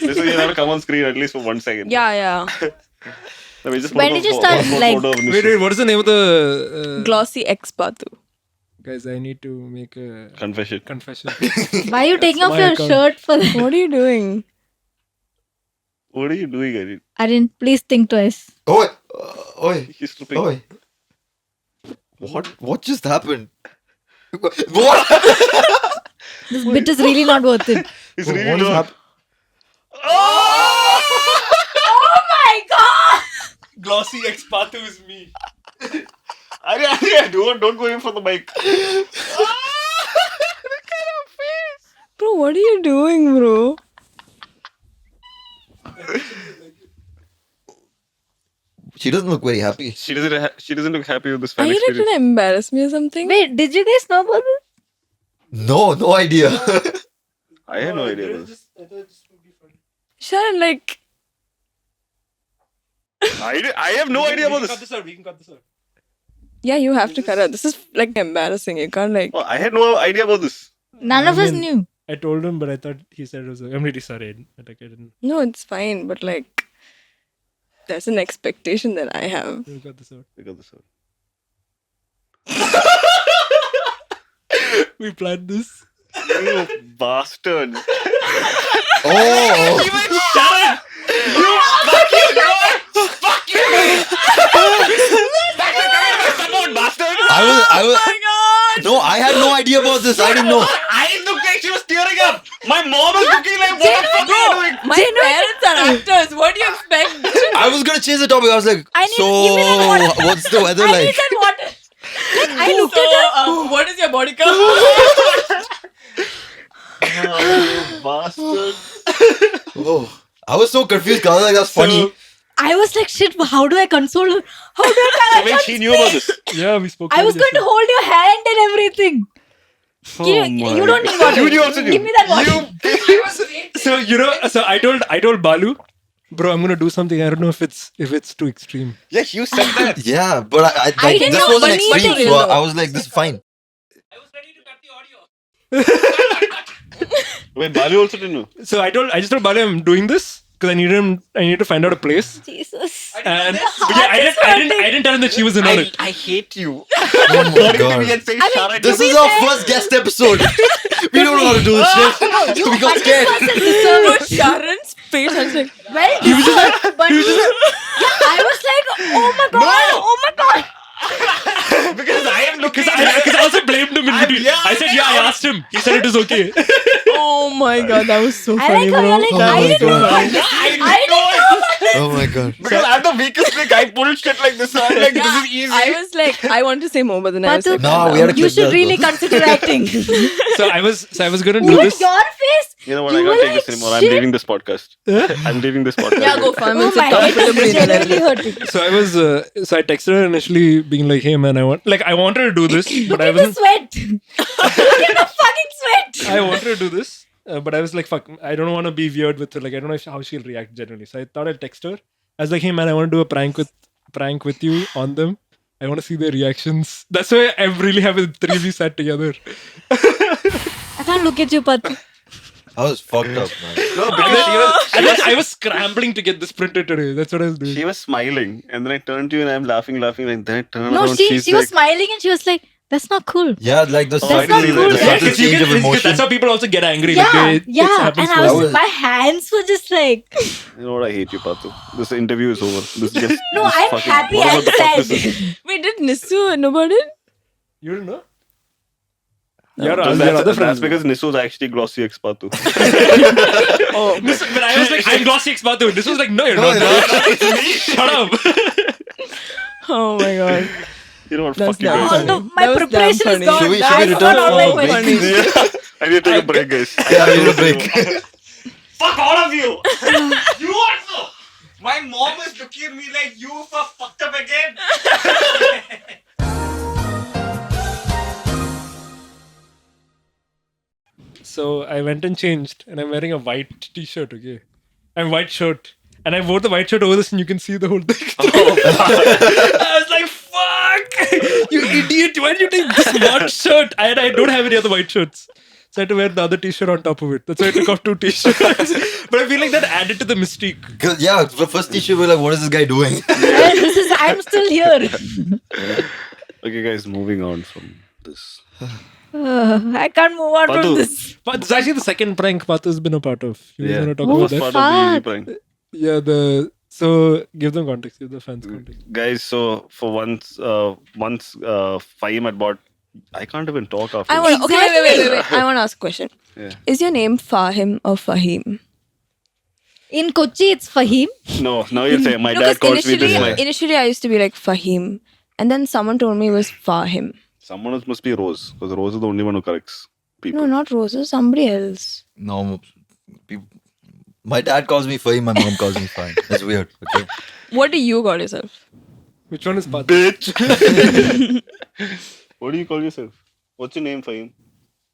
Nisu, you have to come on screen at least for 1 second. Yeah. No, we just When put did up you a start, passport like- photo of Nisu. Wait, what is the name of the Glossy Expatu. guys? I need to make a Confession. confession. Why are you taking off my your account. shirt for that? What are you doing? What are you doing, Aryan? Aryan, please think twice. Oi! Oi! He's stripping. Oi! What just happened? What? This bit is really not worth it. He's What really is low. happening? Oh my god! Glossy Expatu is me. Aryan, don't go in for the mic. Bro, what are you doing, bro? She doesn't look very happy. She doesn't look happy with this Are fan you like experience. gonna embarrass me or something? Wait, did you guys know about this? No idea. I had no idea about this. Sharan, like, I have no idea about this. We can cut this out. yeah, you have to cut out. This is like embarrassing. You can't like. Oh, I had no idea about this. None of us knew. I told him, but I thought he said it was. I'm really sorry. I didn't. No, it's fine, but like, there's an expectation that I have. We cut this out. I got this out. We planned this. You bastard. Oh! I was. No, I had no idea about this. I didn't know. I looked like she was tearing up. My mom is looking like, what the fuck are you doing? My parents are actors. What do you expect? I was gonna change the topic. I was like, I need- so give me that water. what's the weather I like? need that water. Like, I looked at her. What is your body count? Bastard. Oh, I was so confused. I was like, that's funny. I was like, shit, how do I console her? How do I Wait, she knew about this. Yeah, we spoke. I was going to hold your hand and everything. You don't need water. You also knew. Give me that water. So I told Balu, bro, I'm gonna do something. I don't know if it's too extreme. Yeah, you said that. Yeah, but I I didn't this know, wasn't but me extreme, too. so I was like, this is fine. Wait, Balu also didn't know. So I just told Balu I'm doing this because I need to find out a place. Jesus. And but yeah, I didn't tell him that she was in on it. I hate you. Oh my god. This is our first guest episode. We don't know how to do this shit. We got scared. Bro, Sharan's face. I was like, Well, He was just like, but I was like, oh my god, oh my god. Because I am looking. because I also blamed him in between. yeah, I said, yeah, I asked him. He said it is okay. oh my god, that was so I funny, like how bro. you're like, Oh I my didn't know God. about this. I didn't know about this. Oh my god. Because I'm the weakest link. I pulled shit like this. So I'm like, this is easy. I was like, I want to say more, but then I was Patu, like, No, we had to you clip should that, really though. consider acting. So I was gonna do With this. your face, You know what? You I were can't take like, this anymore. I'm shit. leaving this podcast. I'm leaving this podcast. yeah, go farm oh and sit my head is comfortably in the genuinely leather. hurting. So I texted her initially being like, hey man, I wanted to do this, Look but I at the wasn't. sweat. Look at the fucking sweat. I wanted to do this, but I was like, fuck, I don't want to be weird with her. Like, I don't know how she'll react generally. So I thought I'd text her. I was like, hey man, I want to do a prank with you on them. I want to see their reactions. That's why I'm really having three of you sat together. I can't look at you, Patu. I was fucked up, man. No, because And then I was scrambling to get this printed today. That's what I was doing. she was smiling. And then I turned to you and I'm laughing. And then I turned No, around. she she's was like, smiling and she was like, that's not cool. Yeah, like the That's sudden, not cool. the Yeah, sudden Because you change of get- emotion. that's how people also get angry. Yeah, like yeah. happens And to I us. was, my hands were just like, You know what? I hate you, Patu. This interview is over. This just. no, this I'm fucking- happy whatever and the fuck this sad. is. Wait, did Nisu know about it? You don't know? No, Your that's, other that's friends. because Nisu is actually glossy Expatu. Oh, But I was like, I'm glossy Expatu. This was like, no, you're No, not. you're not. Shut up. oh my god. You know what? That's Fuck you dumb. guys. Oh, no, my That was preparation damn is gone. Should we I return forgot all my for questions. Yeah. I need to take a break, guys. Yeah, we need a break. Fuck all of you! You also! My mom is looking at me like you fucked up again. So I went and changed, and I'm wearing a white t-shirt, okay? And white shirt. And I wore the white shirt over this, and you can see the whole thing. I was like, "Fuck, you idiot! Why did you take this one shirt?" And I don't have any other white shirts, so I had to wear the other T-shirt on top of it. That's why I took off 2 T-shirts. But I feel like that added to the mystique. 'Cause, yeah, the first issue we're like, what is this guy doing? I'm still here. Okay, guys, moving on from this. I can't move on Patu. from this. But it's actually the second prank Patu's been a part of. You guys Yeah, want to the talk about first that? part of the easy Fuck. prank. Yeah, so give them context, give the fans context. Guys, so for once Fahim had bought. I can't even talk after. I this. want. Okay, wait. I want to ask a question. Yeah. Is your name Fahim or Fahim? In Kochi, it's Fahim. No, now you're saying my No, dad because calls me this. initially I used to be like Fahim, and then someone told me it was Fahim. Someone else must be Rose, because Rose is the only one who corrects people. No, not Roses. Somebody else. No, people, my dad calls me Fahim, my mom calls me Fahim. That's weird. Okay. What do you call yourself? Which one is Patu? Bitch. What do you call yourself? What's your name, Fahim?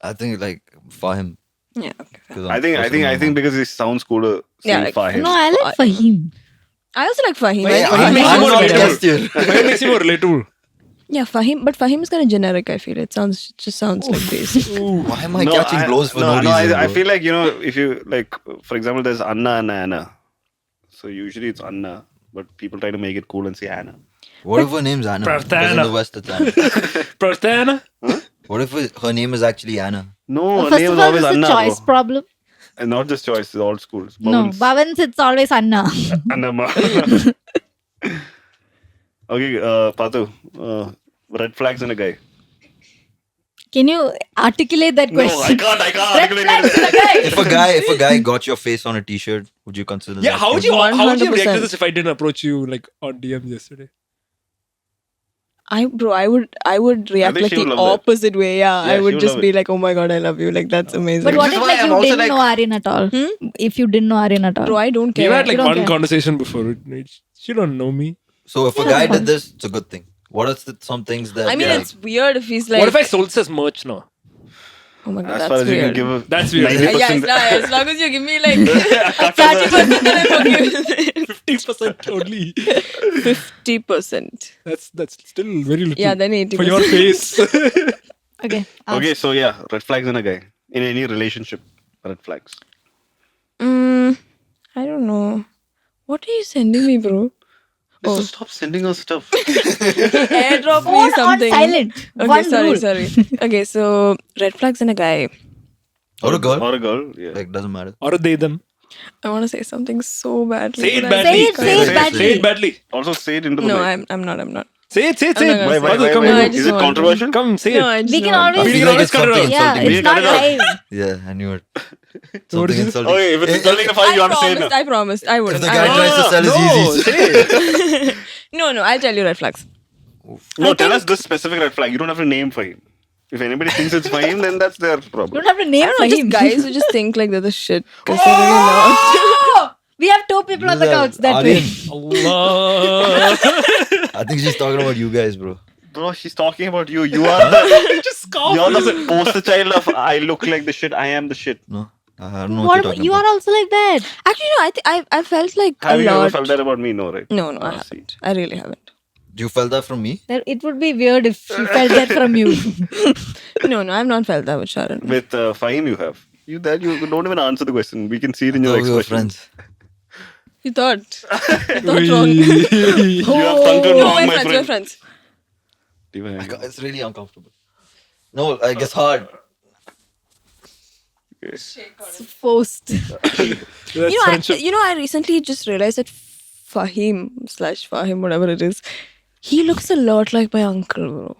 I think like Fahim. Yeah. Okay. 'cause I'm I think close to my mom. because it sounds cooler Yeah, saying like- Fahim. No, I like Fahim. I also like Fahim. Hey, Fahim I'm makes you more not relatable. against you. Fahim makes you more relatable. Yeah, Fahim. But Fahim is kind of generic. I feel it just sounds like basic. Why am I catching blows for no reason? I bro? feel like, if you, like, for example, there's Anna and Anna. So usually it's Anna, but people try to make it cool and say Anna. What if her name's Anna? Because in Prarthana. the West it's Anna. Prarthana? What if her name is actually Anna? No, her First name of is all, always it's a Anna. choice Bro. problem. And not just choice, it's all schools. No, Bhavans. Bhavans, it's always Anna. Anna. Okay, Patu. Red flags in a guy. Can you articulate that No, question? I can't Red articulate flags it. in a guy. If a guy got your face on a t-shirt, would you consider Yeah, that? how would you react to 100%. this if I didn't approach you like on DMs yesterday? I would react think like she would the love that. opposite way. Yeah, Yeah, I she would would just love be it. like, oh my god, I love you. Like that's amazing. But what Which if is why like I'm you also didn't know Aryan at all? If you didn't know Aryan at all. Bro, I don't We care. had like You don't one care. conversation before. She don't know me. So if a Yeah, guy that's fine. did this, it's a good thing. What are some things that? I mean, like, it's weird if he's like. What if I sold this as merch now? Oh my god, As that's far as you weird. can give a That's weird. 90%. As long as you give me like 30%, then I'm okay. 50% only. 50%. That's still very little. Yeah, then 80%. For your face. Okay. Okay, so yeah, red flags in a guy. In any relationship, red flags. I don't know. What are you sending me, bro? So stop sending us stuff. Airdrop me Phone on something. silent. Okay, One sorry. rule. Okay, so red flags in a guy. or a girl, Or a girl, yeah. like doesn't matter. Or they them. I want to say something so badly. Say it but I badly. can't. Say it badly. Say it badly. Also say it into the No, mic. I'm not. Say it. I'm not gonna Why, say why, it. why, come why? on. I just Is it want- controversial? Come, say No, it. I just We can want- I always. feel can like always it's cut it something out. Yeah, insulting. We it's can not cut it out. live. Yeah, I knew it. What Something is it? insulting. Okay, if it's insulting the fire, you have to say it now. I promised. I wouldn't. If the I guy wouldn't. tries to sell his Yeezys. Say it. No, I'll tell you red flags. No, tell us this specific red flag. You don't have to name for him. If anybody thinks it's for him, then that's their You problem. don't have to name I for don't know, him. just guys who just think like they're the shit. Because they're really not. We have 2 people on the couch that Aryan, way. Allah. I think she's talking about you guys, bro. Bro, she's talking about you. You are the Just cough. you're the poster child of I look like the shit. I am the shit. No, I don't know what, What you're about, talking you about. are also like that. Actually, no. I felt like Have a you ever lot. felt that about me? No, right? No, I Ah, haven't. I really haven't. You felt that from me? It would be weird if she felt that from you. No, I've not felt that with Sharan. With Fahim, you have. You don't even answer the question. We can see it in Oh, your we were expression. friends. You thought? You thought wrong. You have thunk No, wrong, my we're friend. friends. It's really uncomfortable. No, like it's hard. It's forced. That's You know, friendship. I recently just realized that Fahim, whatever it is, he looks a lot like my uncle, bro.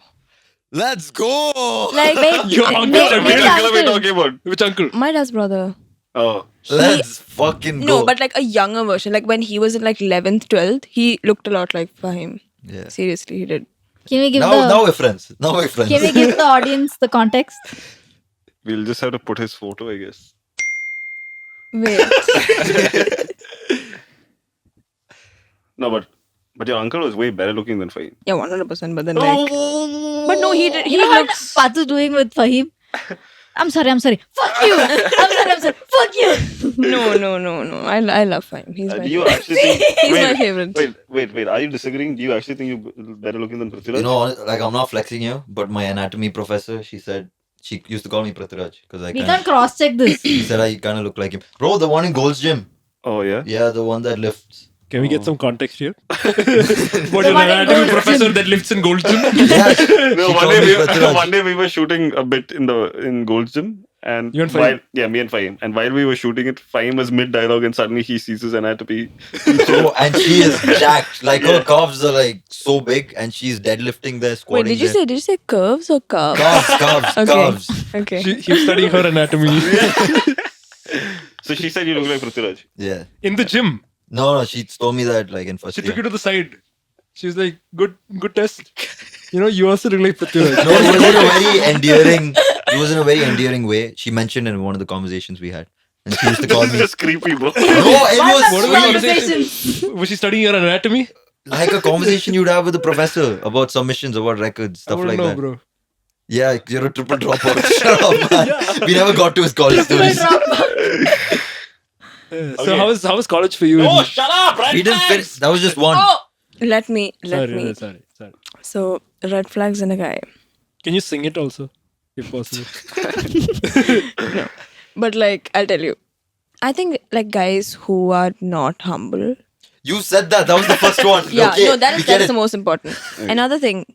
Let's go. Like, Your uncle. Name Which Which the uncle are we uncle. talking about? Which uncle? my dad's brother. Oh. Let's fucking go. No, but like a younger version. Like when he was in like 11th, 12th, he looked a lot like Fahim. yeah. Seriously, he did. Can we give Now we're friends. Now we're friends. Can we give the audience the context? We'll just have to put his photo, I guess. Wait. No, but your uncle was way better looking than Fahim. Yeah, 100%. But then like, but no, he did. He You know what looks. Patu's doing with Fahim? I'm sorry. Fuck you. I'm sorry. Fuck you. No. I love Fahim. He's my Do you favorite. actually think? He's my favorite. Wait. Are you disagreeing? Do you actually think you're better looking than Prithviraj? You know, like I'm not flexing you, but my anatomy professor, she said she used to call me Pritviraj because I We kinda, can't cross check this. she said I kind of look like him. Bro, the one in Gold's Gym. Oh yeah. Yeah, the one that lifts. Can we get some context here? What The an one in anatomy Gold's professor Gym. that lifts in Gold's Gym? Yeah, No, she one called day, me Pritviraj. one day we were shooting a bit in Gold's Gym, and You and Fahim? me and Fahim, and while we were shooting it, Fahim was mid dialogue, and suddenly he sees his anatomy. Bro, and she is jacked. Like her calves are like so big, and she's deadlifting there, Wait, squatting did you say curves or calves? calves? Okay. Calves. Okay. He was studying her anatomy So she said you look like Prithviraj. Yeah. in the gym. No, she told me that like in first She year. took you to the side. She was like, "Good test. You know, you also look like Prithviraj." No, it was in a very endearing. It was in a very endearing way. She mentioned in one of the conversations we had, and she used to call This is me. just creepy, bro. No, it Why was not What sweet. was the conversation? Was she studying your anatomy? Like a conversation you'd have with the professor about submissions, about records, I stuff wouldn't like know, that. bro. Yeah, you're a triple dropout. Shut up, man. We never got to his college stories. So Okay. how was college for you? Oh, shut up! Right? He didn't finish. That was just one. Oh, let me. Sorry. So red flags in a guy. Can you sing it also, if possible? But like, I'll tell you. I think like guys who are not humble. You said that. That was the first one. Yeah, okay, no, we that get is it. the most important. Another thing,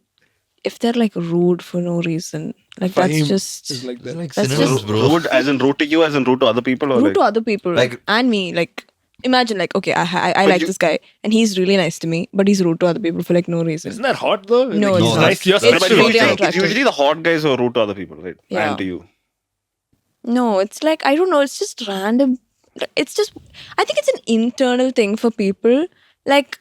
if they're like rude for no reason, like Fahim that's just is like It's that. like That's synonyms, just bro. Rude, as in rude to you, as in rude to other people, or rude like? to other people, Like- and me. Like, imagine like, okay, I But like you- this guy, and he's really nice to me, but he's rude to other people for like no reason. Isn't that hot though? No, Like, it's he's not. nice. You're It's But special. really usually, unattractive. usually the hot guys are rude to other people, right? Yeah. And to you. No, it's like I don't know. It's just random. It's just I think it's an internal thing for people. Like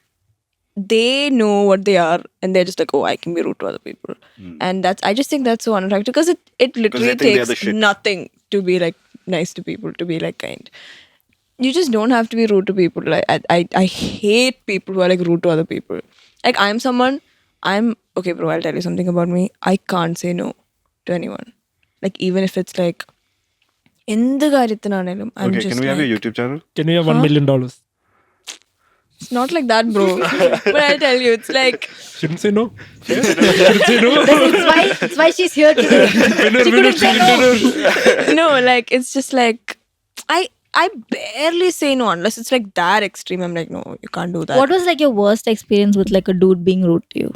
they know what they are, and they're just like, oh, I can be rude to other people, and I just think that's so unattractive because it literally they think they're the takes shit. nothing to be like nice to people, to be like kind. You just don't have to be rude to people. Like I hate people who are like rude to other people. Like I'm okay, bro. I'll tell you something about me. I can't say no to anyone. Like even if it's like എന്ത് കാര്യത്തിനാണേലും I'm Okay, just can we have like, your YouTube channel? Can we have $1 million? it's not like that, bro. But I'll tell you, it's like Shouldn't say no. Shouldn't say no. It's why she's here today. Winner, She winner, couldn't say chicken no. dinner. no, like it's just like I barely say no unless it's like that extreme. I'm like, no, you can't do that. What was like your worst experience with like a dude being rude to you?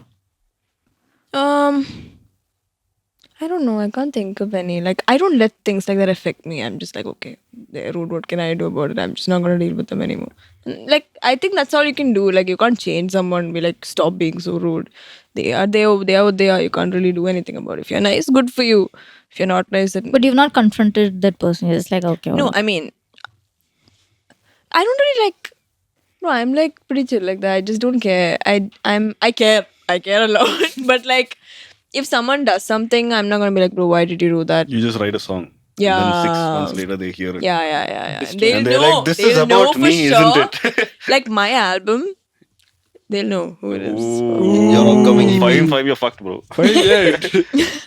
I don't know. I can't think of any. Like, I don't let things like that affect me. I'm just like, okay, they're rude. What can I do about it? I'm just not gonna deal with them anymore. Like, I think that's all you can do. Like, you can't change someone. And be like, stop being so rude. They are what they are. You can't really do anything about it. If you're nice, good for you. If you're not nice, then But you've not confronted that person. You're just like, okay. no. whatever. I mean, I don't really like. No, I'm like pretty chill like that. I just don't care. I care. I care a lot. But like, if someone does something, I'm not gonna be like, bro, why did you do that? You just write a song. Yeah. And then 6 months later they hear it. Yeah. They'll And they're know. like, this They'll is know about for me, sure. isn't it? Like my album, they'll know who it is. Your upcoming EP. 5, you're fucked, bro. Yeah.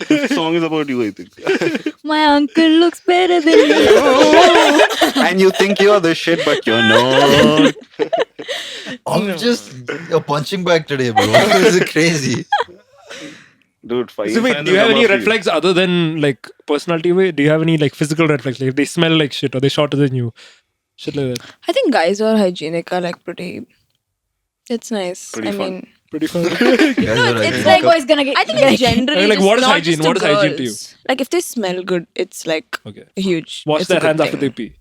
This song is about you, I think. My uncle looks better than you. And you think you're the shit, but you're not. I'm just a punching bag today, bro. This is crazy. Dude, 5 So wait, do you have any red flags other than like personality way? Do you have any like physical red flags? Like if they smell like shit or they shorter than you, shit like that. I think guys who are hygienic are like pretty. It's nice. Pretty I fun. mean, Pretty fun. Guys are like, it's Like, oh, it's gonna get. I think it's generally Like, just what is not hygiene? just to What is hygiene to you? girls. Like if they smell good, it's like Okay. huge. Wash it's a their good hands after they thing. pee.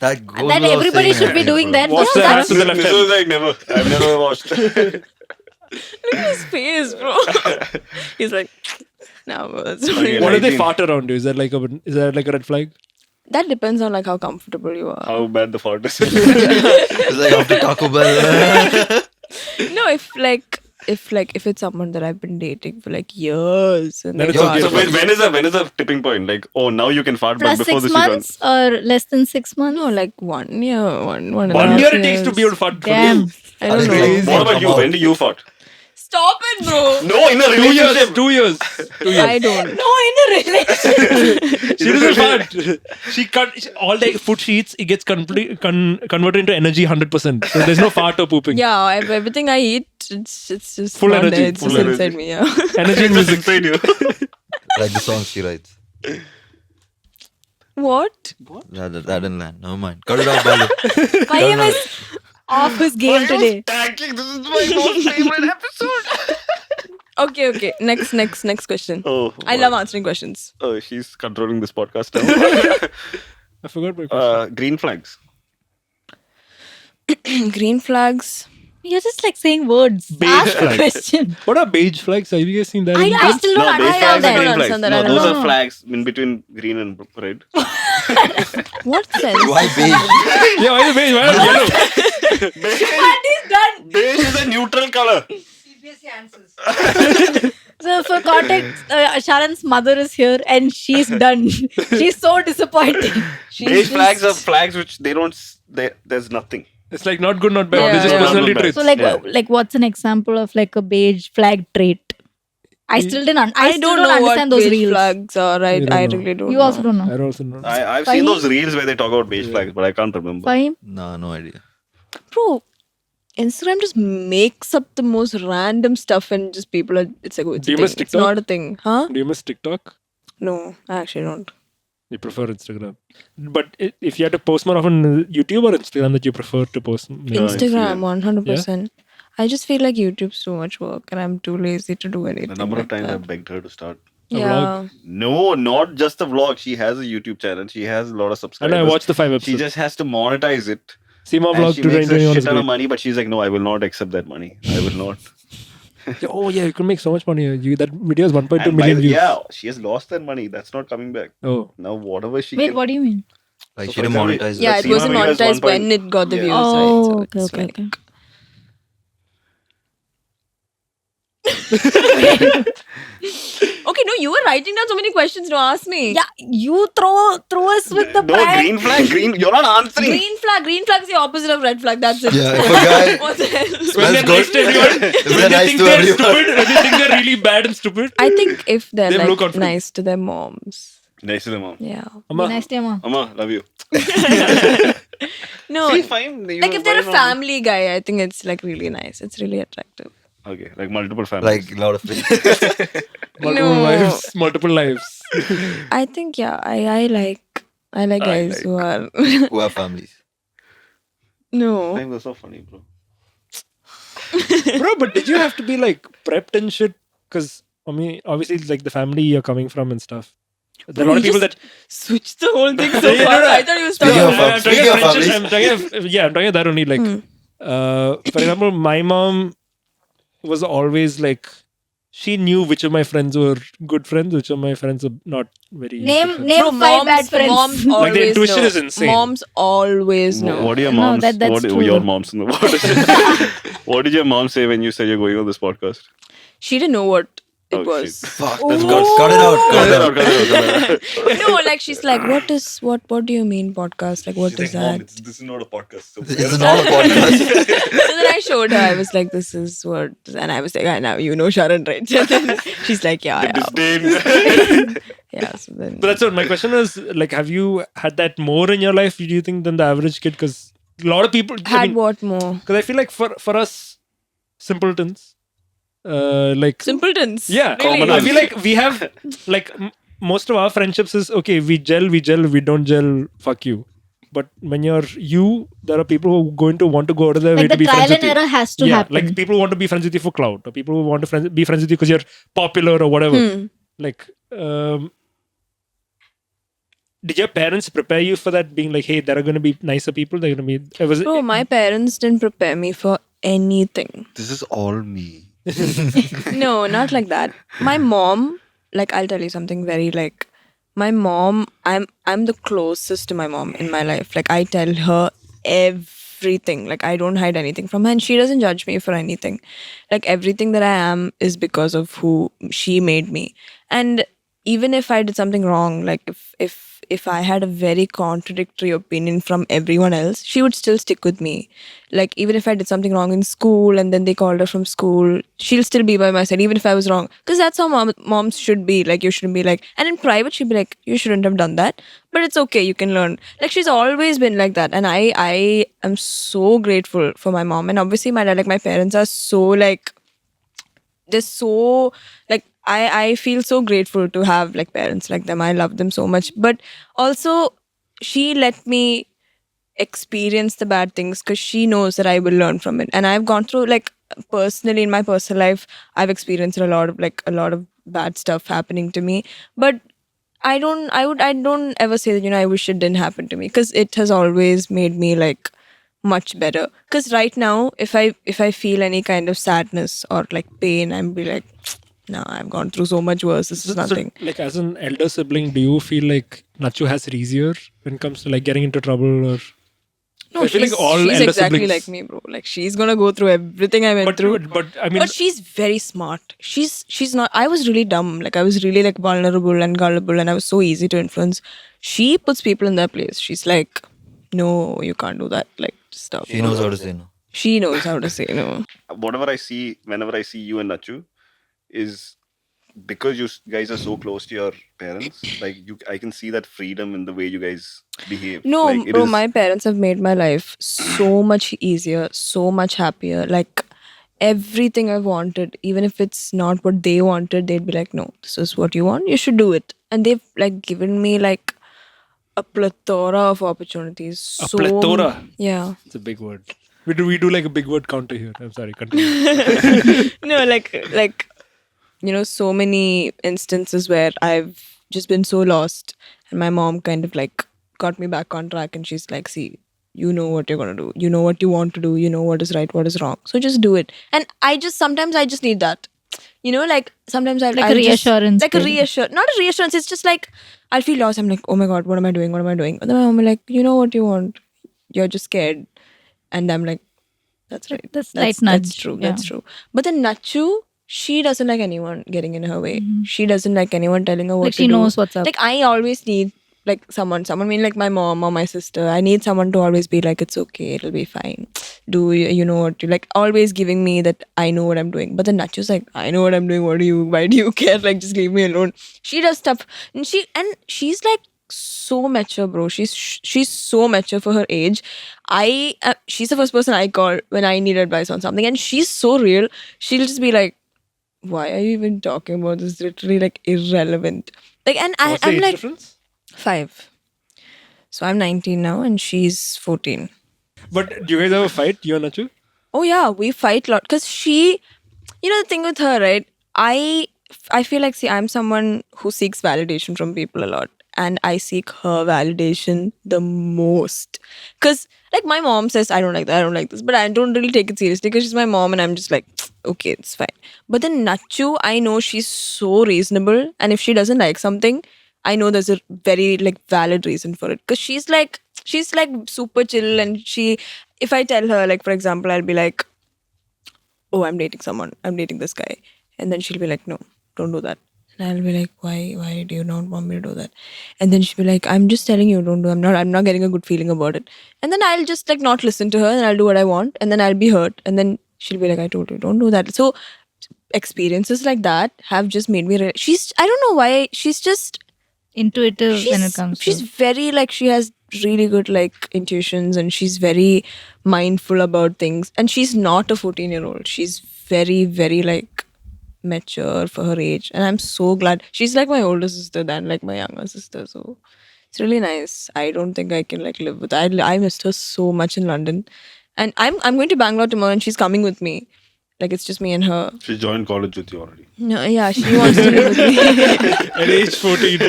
that goes That without everybody saying, should be I think, doing bro. that. Wash No, their hands that- to the left This hand. was like never. I've never watched. Look at his face, bro. He's like, no, bro, that's not Okay, really- What if they hygiene. fart around you? Is that like a red flag? That depends on like how comfortable you are. How bad the fart is. It's like after Taco Bell. No, if it's someone that I've been dating for like years and Then they it's fart- okay. So when is the tipping point? Like, oh, now you can fart, Plus but before 6 this you can't. months or less than 6 months? No, like 1 year, one and a 1 half year it takes to years. be able to fart. Damn. I don't think know. like- What about you? Come When out. do you fart? Stop it, bro. No, in a 2 years. relationship. 2 years. 2 years. I don't. No, in a relationship. She doesn't fart. She can't. All the food she eats, it gets converted into energy 100%. So there's no fart or pooping. Yeah, everything I eat, it's just Full not energy, there. It's full just energy. inside me. Yeah. Energy and Just music. inside you. Like the songs she writes. What? That didn't land. Never mind. Cut it out, Balu. Fahim is off his game today. Tanking. This is my most favorite episode. Okay. Next question. Oh, I love answering questions. Oh, she's controlling this podcast now. I forgot my question. Green flags. Green flags. You're just like saying words. Beige Ask the flag. question. What are beige flags? Have you guys seen that? I still don't beige understand flags are that. green I don't flags. understand that. No, I don't those know. are flags in between green and red. What sense? Why beige? Yeah, why is beige? Why not yellow? What is done? Beige is a neutral color. So for context, Sharan's mother is here and she's done. She's so disappointed. Beige flags are flags which they don't. There's nothing. It's like not good, not bad. Yeah, They're just yeah. personality Not good, traits. So like, Yeah. like what's an example of like a beige flag trait? I still didn't. I I still don't don't know what understand those beige reels. flags are. I You don't know. really don't You know. also don't know. I also know. I've Fahim? seen those reels where they talk about beige flags, but I can't remember. Fahim? No idea. Bro, Instagram just makes up the most random stuff and just people are. It's like, oh, it's Do a you thing. miss It's TikTok? not a thing, huh? Do you miss TikTok? No, I actually don't. You prefer Instagram. But if you had to post more often, YouTube or Instagram that you prefer to post? Instagram, 100%. I just feel like YouTube's too much work and I'm too lazy to do anything. The number like of times that. I've begged her to start. Yeah. No, not just the vlog. She has a YouTube channel. She has a lot of And subscribers. I watched the 5 She episodes. just has to monetize it. Seema And vlog she makes a 2021 shit is ton of great. money, but she's like, no, I will not accept that money. I will not. Oh yeah, you can make so much money. That video is 1.2 And million views. yeah, she has lost that money. That's not coming back. Oh. Now, whatever she Wait, can. what do you mean? Like So she for didn't example, monetize Yeah, it. it wasn't Seema has monetized 1 when it got the Yeah. views, Oh, right? okay, it's okay, like- okay. Okay, no, you were writing down so many questions to ask me. Yeah, you throw us with the No, prank. green flag, green. You're not answering. Green flag is the opposite of red flag. That's it. Yeah, if a guy What the hell? When smells they're good, nice to everyone, if when they're they nice think to they're everyone. stupid, when they think they're really bad and stupid. I think if they're They have low like confidence. nice to their moms. Nice to the mom. Yeah. Be Amma, nice to your mom. Amma, love you. No. See, fine. Like if they're a family guy, I think it's like really nice. It's really attractive. Okay, like multiple families. Like a lot of multiple No. wives, multiple lives. I think I like guys who are who have families. no. Fine, that's so funny, bro. Bro, but did you have to be like prepped and shit? Because I mean, obviously, it's like the family you're coming from and stuff. There are a lot of people that switch the whole thing so Yeah, far. no, no. I thought you were Speaking talking of about I'm Speaking talking of of friendships, families. I'm talking of that only. Like, for example, my mom was always like, she knew which of my friends were good friends, which of my friends were not very. Name good friends. name Bro, five bad friends. Moms Like, the always intuition know. is insane. Moms always know. What do your No, moms? that's what true. your moms? What did your mom say when you said you're going on this podcast? She didn't know what it Oh, was. shit. Fuck, that's good. Cut it out. Cut it out. No, like she's like, what do you mean podcast? Like what is that? This is not a podcast. So It's not a podcast. So then I showed her, I was like, this is what, and I was like, I know, you know Sharan, right? So then she's like, yeah. disdain. Yeah, so then. But that's what my question is. Like, have you had that more in your life? Do you think than the average kid? Because a lot of people Had what more? Because I feel like for us simpletons, like Simpletons. yeah, Really? I feel like we have like most of our friendships is okay. We gel. We don't gel. Fuck you. But when there are people who are going to want to go out of their way Like to the be friends trial with and you. error has to Yeah, happen. like people who want to be friends with you for clout, or people who want to be friends with you because you're popular or whatever. Like, did your parents prepare you for that? Being like, hey, there are going to be nicer people. They're going to be. Bro, my parents didn't prepare me for anything. This is all me. No, not like that. My mom, like I'll tell you something very like my mom, I'm the closest to my mom in my life. Like I tell her everything. Like I don't hide anything from her and she doesn't judge me for anything. Like everything that I am is because of who she made me. And even if I did something wrong, like if I had a very contradictory opinion from everyone else, she would still stick with me. Like, even if I did something wrong in school and then they called her from school, she'll still be by my side, even if I was wrong. Because that's how moms should be. Like, you shouldn't be like, and in private, she'd be like, you shouldn't have done that. But it's okay, you can learn. Like, she's always been like that. And I am so grateful for my mom. And obviously, my dad, like, my parents are so, like, they're so, like, I feel so grateful to have like parents like them. I love them so much. But also, she let me experience the bad things because she knows that I will learn from it. And I've gone through, like, personally in my personal life, I've experienced a lot of bad stuff happening to me. But I don't ever say that, I wish it didn't happen to me, because it has always made me like much better. Because right now, if I feel any kind of sadness or like pain, I'm be like, no, I've gone through so much worse. This is nothing. So, like, as an elder sibling, do you feel like Nacho has it easier when it comes to like getting into trouble? Or No, I feel she's, like all she's elder exactly siblings- like me, bro. Like, she's gonna go through everything I went through. but I mean, But she's very smart. She's not. I was really dumb. Like, I was really like vulnerable and gullible, and I was so easy to influence. She puts people in their place. She's like, no, you can't do that. Like, stop. She knows how to say no. She knows how to say no. Whenever I see you and Nachu, is because you guys are so close to your parents. Like, I can see that freedom in the way you guys behave. No, like, it bro, is- my parents have made my life so much easier, so much happier. Like, everything I wanted, even if it's not what they wanted, they'd be like, no, this is what you want, you should do it. And they've like given me like a plethora of opportunities. A plethora? Yeah. it's a big word. We do like a big word counter here. I'm sorry, continue. No, like so many instances where I've just been so lost, and my mom kind of like got me back on track, and she's like, see, you know what you're gonna do, you know what you want to do, you know what is right, what is wrong, so just do it. And sometimes I just need that, like sometimes Like a I'll just- reassurance. like a not a reassurance, it's just like I'll feel lost. I'm like, oh my god, what am I doing, and then my mom will like, you know what you want, you're just scared. And I'm like, that's right, That's that's light nudge, true, yeah. that's true. But then Nachu, she doesn't like anyone getting in her way. She doesn't like anyone telling her what Like, to she do. knows what's up. Like, I always need like someone mean like my mom or my sister. I need someone to always be like, it's okay, it'll be fine, do you know what you like, always giving me that I know what I'm doing. But then Nachu's like, I know what I'm doing, why do you care, like just leave me alone. She does stuff, and she's like so mature, bro. She's so mature for her age. She's the first person I call when I need advice on something, and she's so real. She'll just be like, why are you even talking about this? Literally like irrelevant. Like, and What's the I'm age like difference? 5. So I'm 19 now and she's 14. But do you guys ever fight, you and Nachu? Oh yeah, we fight a lot because she, the thing with her, right? I feel like, see, I'm someone who seeks validation from people a lot, and I seek her validation the most. Because like my mom says, I don't like that, I don't like this, but I don't really take it seriously because she's my mom, and I'm just like, okay, it's fine. But then Nachu, I know she's so reasonable, and if she doesn't like something, I know there's a very like valid reason for it. Because she's like super chill, and if I tell her, like, for example, I'll be like, oh, I'm dating this guy, and then she'll be like, no, don't do that. And I'll be like, why do you not want me to do that? And then she'll be like, I'm just telling you, don't do. I'm not getting a good feeling about it. And then I'll just like not listen to her, and I'll do what I want, and then I'll be hurt, and then she'll be like, I told you, don't do that. So experiences like that have just made me I don't know why, she's just Intuitive when it comes she's to. very like, she has really good like intuitions, and she's very mindful about things, and she's not a 14-year-old. She's very, very like mature for her age, and I'm so glad. She's like my older sister than like my younger sister, so it's really nice. I don't think I can like live with her. I missed her so much in London, and I'm going to Bangalore tomorrow, and she's coming with me. Like, it's just me and her. She joined college with you already. No, yeah, she wants to live with me. At age 14.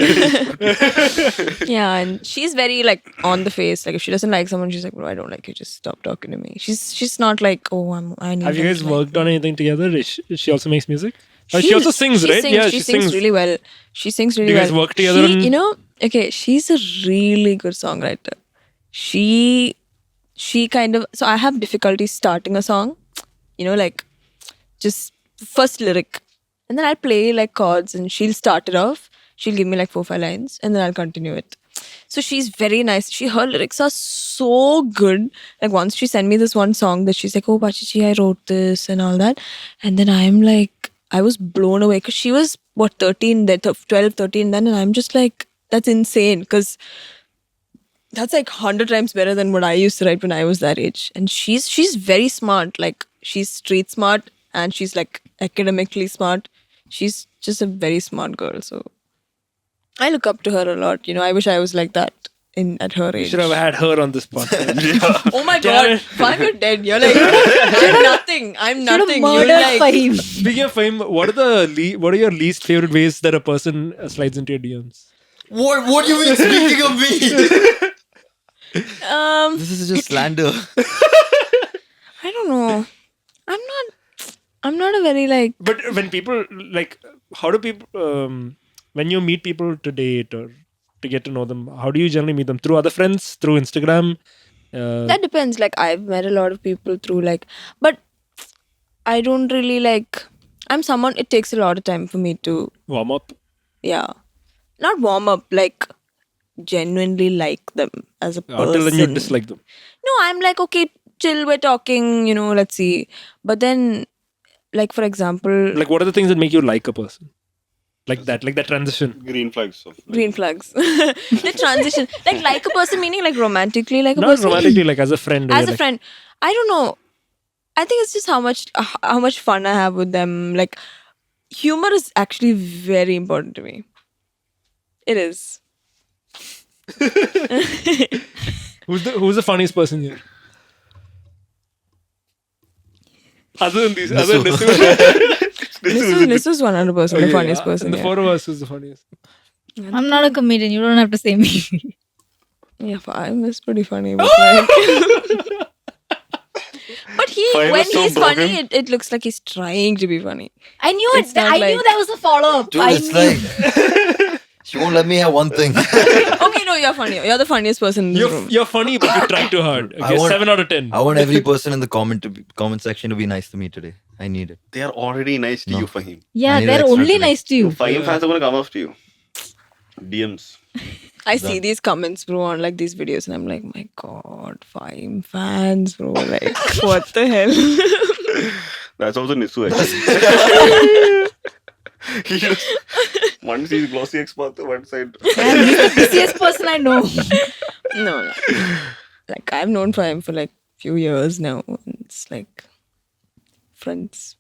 Yeah, and she's very like on the face. Like, if she doesn't like someone, she's like, bro, I don't like you, just stop talking to me. She's not like, oh, I need Have you them guys to like worked me. on anything together? She also makes music? She also sings, she right? Sings, Yeah, she sings really well. She sings really Do you well. guys work together She, on- okay, she's a really good songwriter. She kind of, so I have difficulty starting a song, like just first lyric, and then I'll play like chords, and she'll start it off. She'll give me like 4-5 lines, and then I'll continue it. So she's very nice. Her lyrics are so good. Like once she sent me this one song that she's like, "Oh, Pachichi, I wrote this and all that," and then I'm like, I was blown away because she was what 13, that 12, 13 then, and I'm just like, that's insane because that's like 100 times better than what I used to write when I was that age. And she's very smart. Like she's street smart and she's like academically smart. She's just a very smart girl. So I look up to her a lot. I wish I was like that at her You age. should have had her on this podcast. Oh my Damn god, it. Fahim, you're dead. You're like, I'm nothing. I'm nothing. You're Murdered like, Fahim. Speaking of Fahim, what are your least favorite ways that a person slides into your DMs? What do you mean speaking of me? This is just slander. I don't know. I'm not a very like. But when people like, how do people when you meet people to date or to get to know them, how do you generally meet them? Through other friends, through Instagram? That depends. Like I've met a lot of people through like, but I don't really like. I'm someone. It takes a lot of time for me to, Warm up. yeah, not warm up. Like genuinely like them as a person. Until then you dislike them. No, I'm like, okay, chill. We're talking. Let's see. But then, like for example, Like, what are the things that make you like a person? Like that transition. Green flags. green flags. The transition, like a person, meaning like romantically, like a Not person. romantically, like as a friend. As you're a like, friend, I don't know. I think it's just how much fun I have with them. Like humor is actually very important to me. It is. Who's the funniest person here? Other than these, other than This is 100% the funniest person. The Yeah. four of us who's the funniest. I'm not a comedian. You don't have to say me. Yeah, Fahim is pretty funny, but like. But Fahim when is so he's broken. funny, it looks like he's trying to be funny. I knew It's it. not I knew like- that was a follow up. Dude, it's like she won't let me have one thing. Okay, no, you're funny. You're the funniest person in this room. You're funny, but you try too hard. I Okay, want- 7 out of 10. I want every person in the comment section to be nice to me today. I need it. They are already nice to No. you, Fahim. Yeah, I need they're extra only to nice to you. Fahim fans are going to come after you. DMs. I see these comments, bro, on like these videos, and I'm like, my god, Fahim fans, bro. Like, what the hell? That's also Nisu, actually. He just, one sees glossy expert to one side. And he's the busiest person I know. No. Like, I've known Fahim for like few years now. And it's like friends.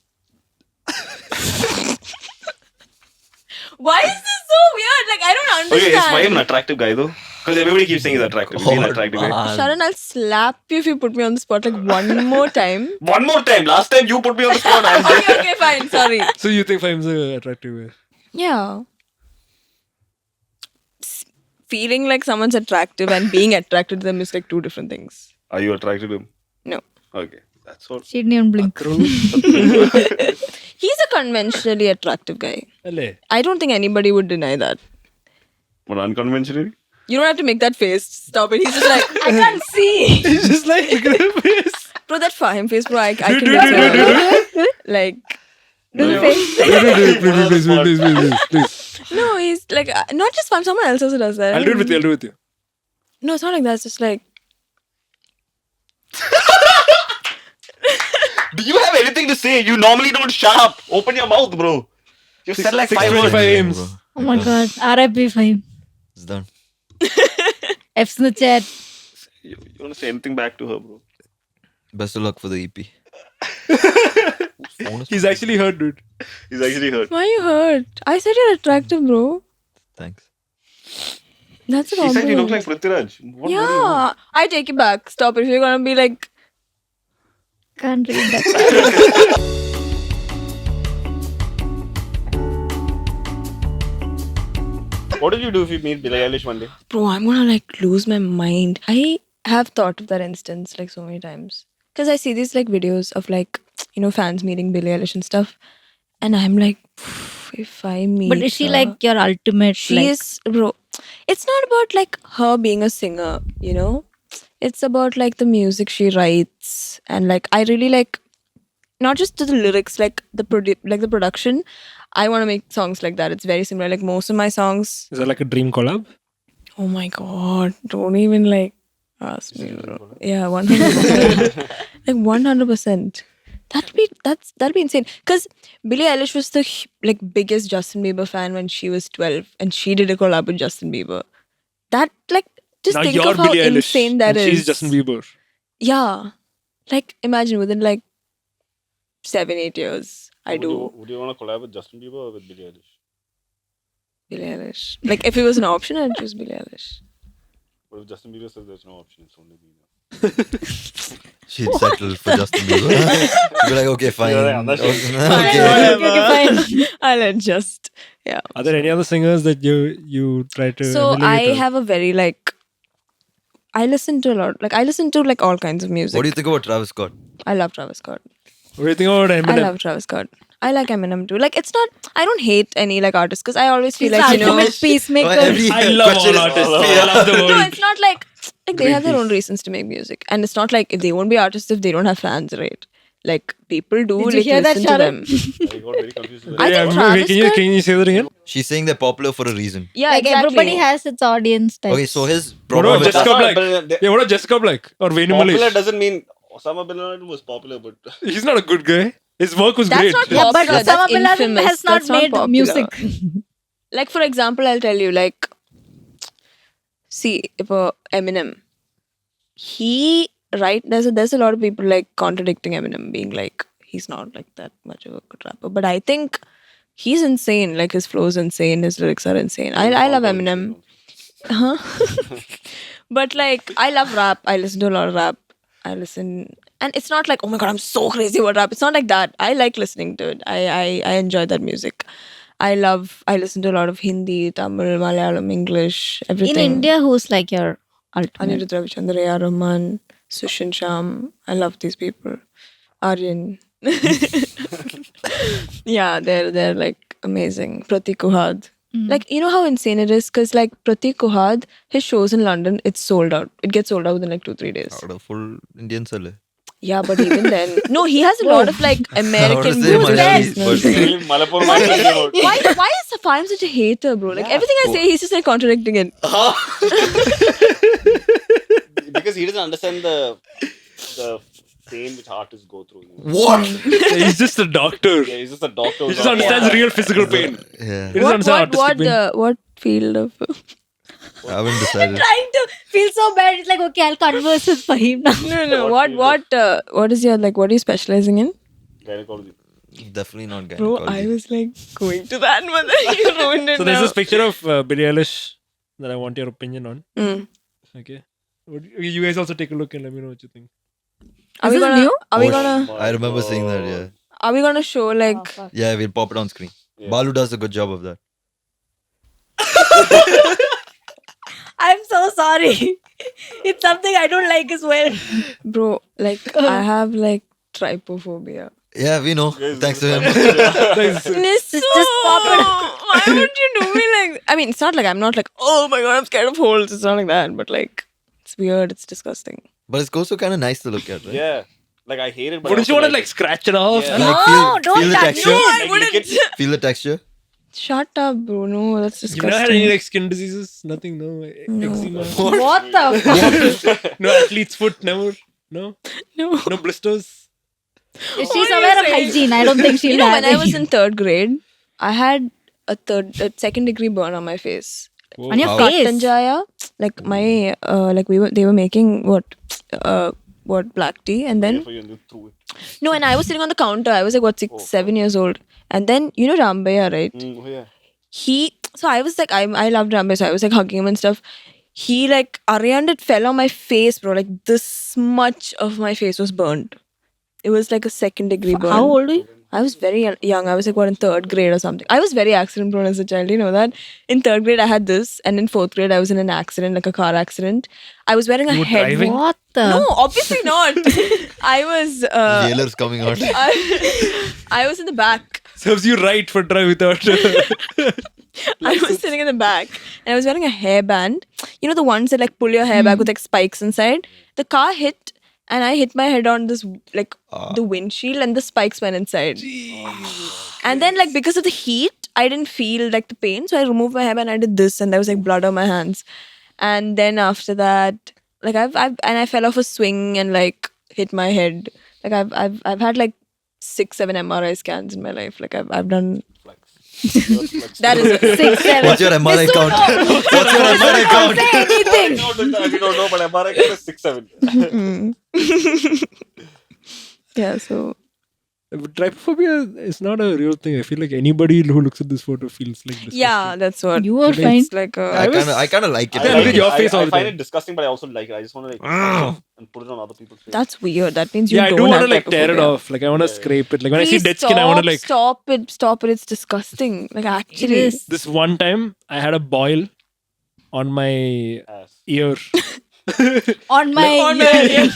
Why is this so weird? Like, I don't Okay, is understand. Fahim an attractive guy though? Because everybody keeps saying he's attractive. Is he an attractive guy? Sharan, I'll slap you if you put me on the spot like one more time. One more time. Last time you put me on the spot. Okay, fine. Sorry. So you think Fahim's attractive? Way? Yeah. Feeling like someone's attractive and being attracted to them is like two different things. Are you attracted to him? No. Okay. That's all. Shade neon blink. He's a conventionally attractive guy. Alle. I don't think anybody would deny that. But unconventional? You don't have to make that face. Stop it. He's just like, I can't see. He's just like, look at her face. bro, that Fahim face, bro. I can do, get do, so like, Do the face. Please. no, he's like, not just Fahim, someone else also does that. I'll do it with you. No, it's not like that. It's just like, Do you have anything to say? You normally don't shut up. Open your mouth, bro. You said like 5 words. 625 aims. Oh my god. RIP Fahim. It's done. F's in the chat. You want to say anything back to her, bro? Best of luck for the EP. He's actually hurt, dude. He's actually hurt. why are you hurt? I said you're attractive, bro. Thanks. That's a She said you compliment. look like Pritviraj. What Yeah, I take it back. Stop it. If you're gonna be like, Can't read that. What did you do if you meet Billie Eilish one day? bro, I'm gonna like lose my mind. I have thought of that instance like so many times because I see these like videos of like fans meeting Billie Eilish and stuff, and I'm like, if I meet, But is she her- like your ultimate? She like, is, bro. It's not about like her being a singer, It's about like the music she writes, and like I really like not just the lyrics, like the production. I want to make songs like that. It's very similar. Like most of my songs. Is that like a dream collab? Oh my god! Don't even like ask me, bro. Yeah, 100%. Like 100%. That'd be insane. Cause Billie Eilish was the like biggest Justin Bieber fan when she was 12, and she did a collab with Justin Bieber. That like just Now think you're of how Billie Eilish, insane that and is. she's Justin Bieber. Yeah, like imagine within like 7-8 years, I do Would you want to collab with Justin Bieber or with Billie Eilish? Billie Eilish. Like if it was an option, I'd choose Billie Eilish. But if Justin Bieber says there's no option, it's only Bieber. She'd settle for Justin Bieber. She'd be like, okay, fine. Yeah, that's Okay. Okay, fine. I'll adjust. Yeah. Are there any other singers that you try to? So emulate I or- have a very like. I listen to a lot. Like I listen to like all kinds of music. What do you think about Travis Scott? I love Travis Scott. What do you think about I Eminem? love Travis Scott. I like Eminem too. Like it's not. I don't hate any like artists because I always feel He's like the you know. ultimate peacemaker. I love all artists. I love the No, world. it's not like they have their own reasons to make music, and it's not like if they won't be artists if they don't have fans, right? Like people do Did you like hear that, listen to them. Sharan? I got very confused with I that. think Travis can you Scott- can you say that again? She's saying they're popular for a reason. Yeah, Like exactly. everybody has its audience type. Okay, so his What problem about with Jessica that, Black? Yeah, what about Jessica Black or Venu Popular Malish? doesn't mean Osama bin Laden was popular, but He's not a good guy. His work was That's great. not Yeah, but popular, Osama that's bin Laden infamous. has not That's not made popular. music. Like for example, I'll tell you. Like, see, if Eminem, he there's a lot of people like contradicting Eminem, being like he's not like that much of a good rapper. But I think he's insane. Like his flow is insane. His lyrics are insane. I love Eminem. Huh? But like I love rap. I listen to a lot of rap. I listen, and it's not like oh my god I'm so crazy about rap. It's not like that. I like listening to it. I enjoy that music. I listen to a lot of Hindi, Tamil, Malayalam, English, In everything. India, who's like your ultimate? Anirudh Ravichandra, A.R. Rahman, Sushin Sham. I love these people. Aryan. Yeah, they're like amazing. Pratik Kuhad. Like you know how insane it is because like Pratik Kuhad, his shows in London, it's sold out. It gets sold out within like 2-3 days. out of full Indian cell. Yeah, but even then, no, he has a lot of like American say blues Malayalis, listeners. but- Malappuram I tell you about. Why is Fahim such a hater, bro? Like everything I say, he's just like contradicting it. Because he doesn't understand the pain which artists go through. You know? What? He's just a doctor. Yeah, he's just a doctor. He just understands real physical pain. Yeah, He doesn't understand artistic pain. What field of? I haven't decided. Trying to feel so bad. It's like, okay, I'll converse with Fahim now. No. What is your like? What are you specializing in? Gynecology. Definitely not Bro, gynecology. I was like going to that, but then you ruined it. So there's now. this picture of Billie Eilish that I want your opinion on. Mm. Okay. You guys also take a look and let me know what you think. Are Is we this gonna? new? Are we Oh, gonna? I remember seeing that, yeah. Are we gonna show like? Yeah, we'll pop it on screen. Yeah. Balu does a good job of that. I'm so sorry. It's something I don't like as well. Bro, like I have like trypophobia. Yeah, we know. Thanks to him. Just pop it. Why would you do me like? I mean, it's not like I'm not like, oh my god, I'm scared of holes. It's not like that, but like, it's weird. It's disgusting. But it's also kind of nice to look at, right? Yeah. Like I hate it, but Wouldn't you want to like scratch it off? Yeah. Like, No, don't feel the touch texture. it. I wouldn't. Feel the texture. Shut up, bro. No, that's You've disgusting. never had any like skin diseases? Nothing, no. Eczema. What the fuck? No athlete's foot, never. No, No. no blisters. If What she's are you aware of saying? hygiene, I don't think she'll You know, have when I was it. in 3rd grade, I had a second degree burn on my face. On your Wow. face. Katanjaya, like my, like they were making what black tea, and then for you and you threw it. no, and I was sitting on the counter. I was like 7 years old, and then you know Rambaya, right? Oh yeah. So I was like, I loved Rambaya, so I was like hugging him and stuff. He like Aryan, it fell on my face, bro. Like this much of my face was burned. It was like a 2nd degree burn. How old are you? I was very young. I was like, in 3rd grade or something. I was very accident prone as a child. You know that? In 3rd grade, I had this. And in 4th grade, I was in an accident, like a car accident. I was wearing a You were head. driving? What the? No, obviously not. I was... Jailers coming out. I was in the back. Serves you right for drive without. I was sitting in the back. And I was wearing a hairband. You know the ones that like pull your hair back with like spikes inside? The car hit. And I hit my head on this, like, the windshield and the spikes went inside. And then, like, because of the heat, I didn't feel, like, the pain. So I removed my hair and I did this and there was, like, blood on my hands. And then after that, like I fell off a swing and like hit my head. Like I've had like 6-7 MRI scans in my life. Like I've done. That is 6-7. What's your MRI count? What's your MRI count? I don't know, but MRI count is 6-7. Yeah. So But trypophobia is not a real thing. I feel like anybody who looks at this photo feels like disgusting. yeah, that's what. You are fine. It's like a. I kind of like it. Yeah, look at your face all I the find time. it disgusting, but I also like it. I just want to like and put it on other people's face. That's weird. That means you Yeah, I don't do want to have like tear it trypophobia. off. Like I want to scrape it. Like when I see Please dead skin, I want to like. stop it. It's disgusting. Like actually. It is. This one time, I had a boil on my Ass. ear. On my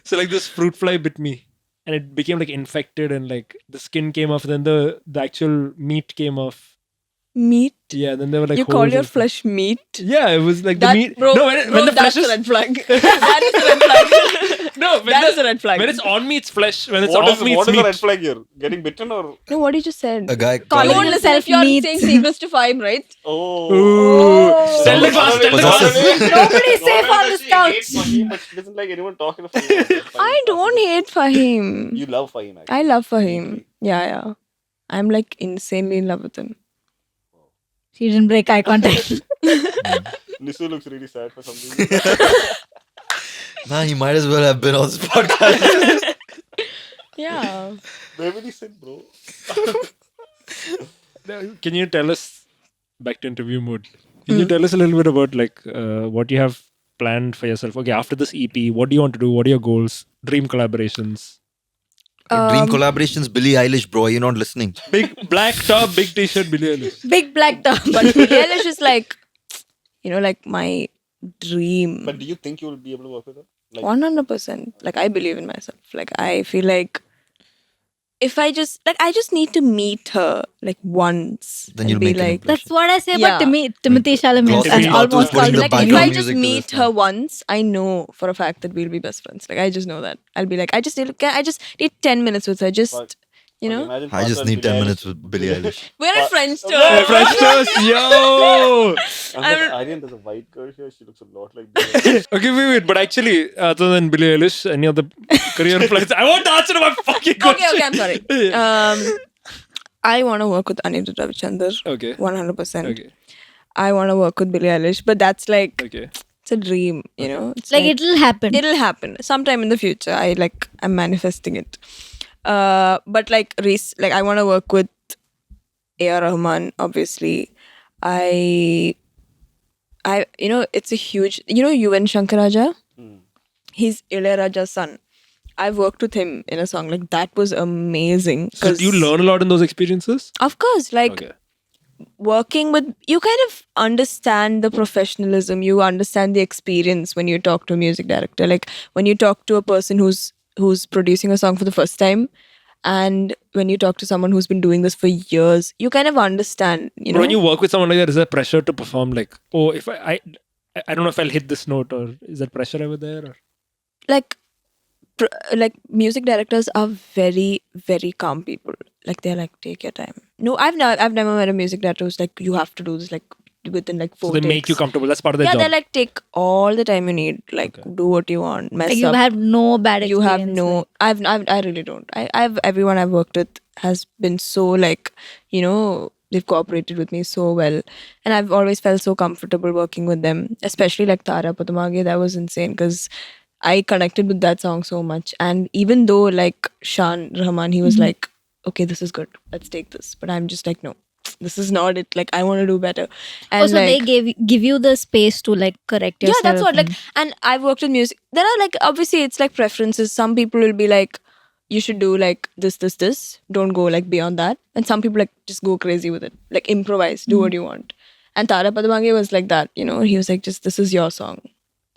So like this fruit fly bit me, and it became like infected, and like the skin came off. Then the actual meat came off. Meat. Yeah, then there were like You call holes your and stuff. flesh meat? Yeah, it was like That, the meat. bro, No, when the flesh that's a is red flag. That is a red flag. no, when That the- is a red flag. When it's on me, it's flesh. When it's What off is me, what it's is the meat. red flag here? Getting bitten or No, what you just said. A guy Calling calling himself If you're meat. saying secrets to Fahim, right? Ooh. Tell the class, tell the class. Nobody's safe on this couch. Fahim, but she doesn't like anyone talking to Fahim. I don't hate Fahim. You love Fahim, actually. I love Fahim. Yeah. I'm like insanely in love with him. She didn't break eye contact. Nisu looks really sad for some reason. Nah, he might as well have been on this podcast. Yeah. Where will he sit, bro? Can you tell us, back to interview mode, can you tell us a little bit about like what you have planned for yourself? Okay, after this EP, what do you want to do? What are your goals? Dream collaborations? Dream collaborations, Billie Eilish, bro. You're not listening. Big black top, big t-shirt, Billie Eilish. Big black top. But Billie Eilish is like, like my dream. But do you think you will be able to work with her? Like, 100%. Like I believe in myself. Like I feel like if I just need to meet her like once, Then and you'll be make an like, impression. That's what I say Yeah. about Timothy Chalamet. Glossy And Patos almost putting called the like if I background just music to meet this her stuff. once, I know for a fact that we'll be best friends. Like I just know that. I'll be like, I just need 10 minutes with her. Just Fuck. you know, imagine I just Prarthana need 10 Indrajith. minutes with Billie Eilish. we're at French Yeah, tour. French toast, yo! Aryan, there's a white girl here. She looks a lot like Billie. Okay, wait. But actually, other than Billie Eilish, any other career plans? I want to answer my fucking question. Okay, I'm sorry. I want to work with Anirudh Ravichandar. Okay. 100%. Okay. I want to work with Billie Eilish, but that's like Okay. it's a dream, you know. It's like it'll happen. it'll happen sometime in the future. I'm manifesting it. But like I want to work with A.R. Rahman. Obviously, I it's a huge. Yuvan Shankaraja. He's Ilayaraja's son. I've worked with him in a song like that was amazing. So do you 'cause- learn a lot in those experiences? Of course, like Okay. working with you kind of understand the professionalism, you understand the experience when you talk to a music director, like when you talk to a person who's producing a song for the first time, and when you talk to someone who's been doing this for years, you kind of understand, you But know. when you work with someone like that, is there pressure to perform? Like, oh, if I don't know if I'll hit this note, or is that pressure ever there? Or? like music directors are very, very calm people. Like they're like, take your time. No, I've never met a music director who's like, you have to do this like within like 4 So they make takes. you comfortable. That's part of their Yeah, job. they're like, take all the time you need. Like, do what you want. Mess Like you up. have no bad You experience. have no. I really don't. I've everyone I've worked with has been so like, they've cooperated with me so well, and I've always felt so comfortable working with them. Especially like Tara Patamage, that was insane because I connected with that song so much. And even though like Shan Rahman, he was like, okay, this is good. Let's take this. But I'm just like, no, this is not it. Like I want to do better. And Also, like, they give you the space to like correct yourself. yeah, that's what. Like, and- and I've worked with music. There are like obviously it's like preferences. Some people will be like, you should do like this. Don't go like beyond that. And some people like just go crazy with it. Like improvise, do what you want. And Tara Padamange was like that. He was like, just this is your song.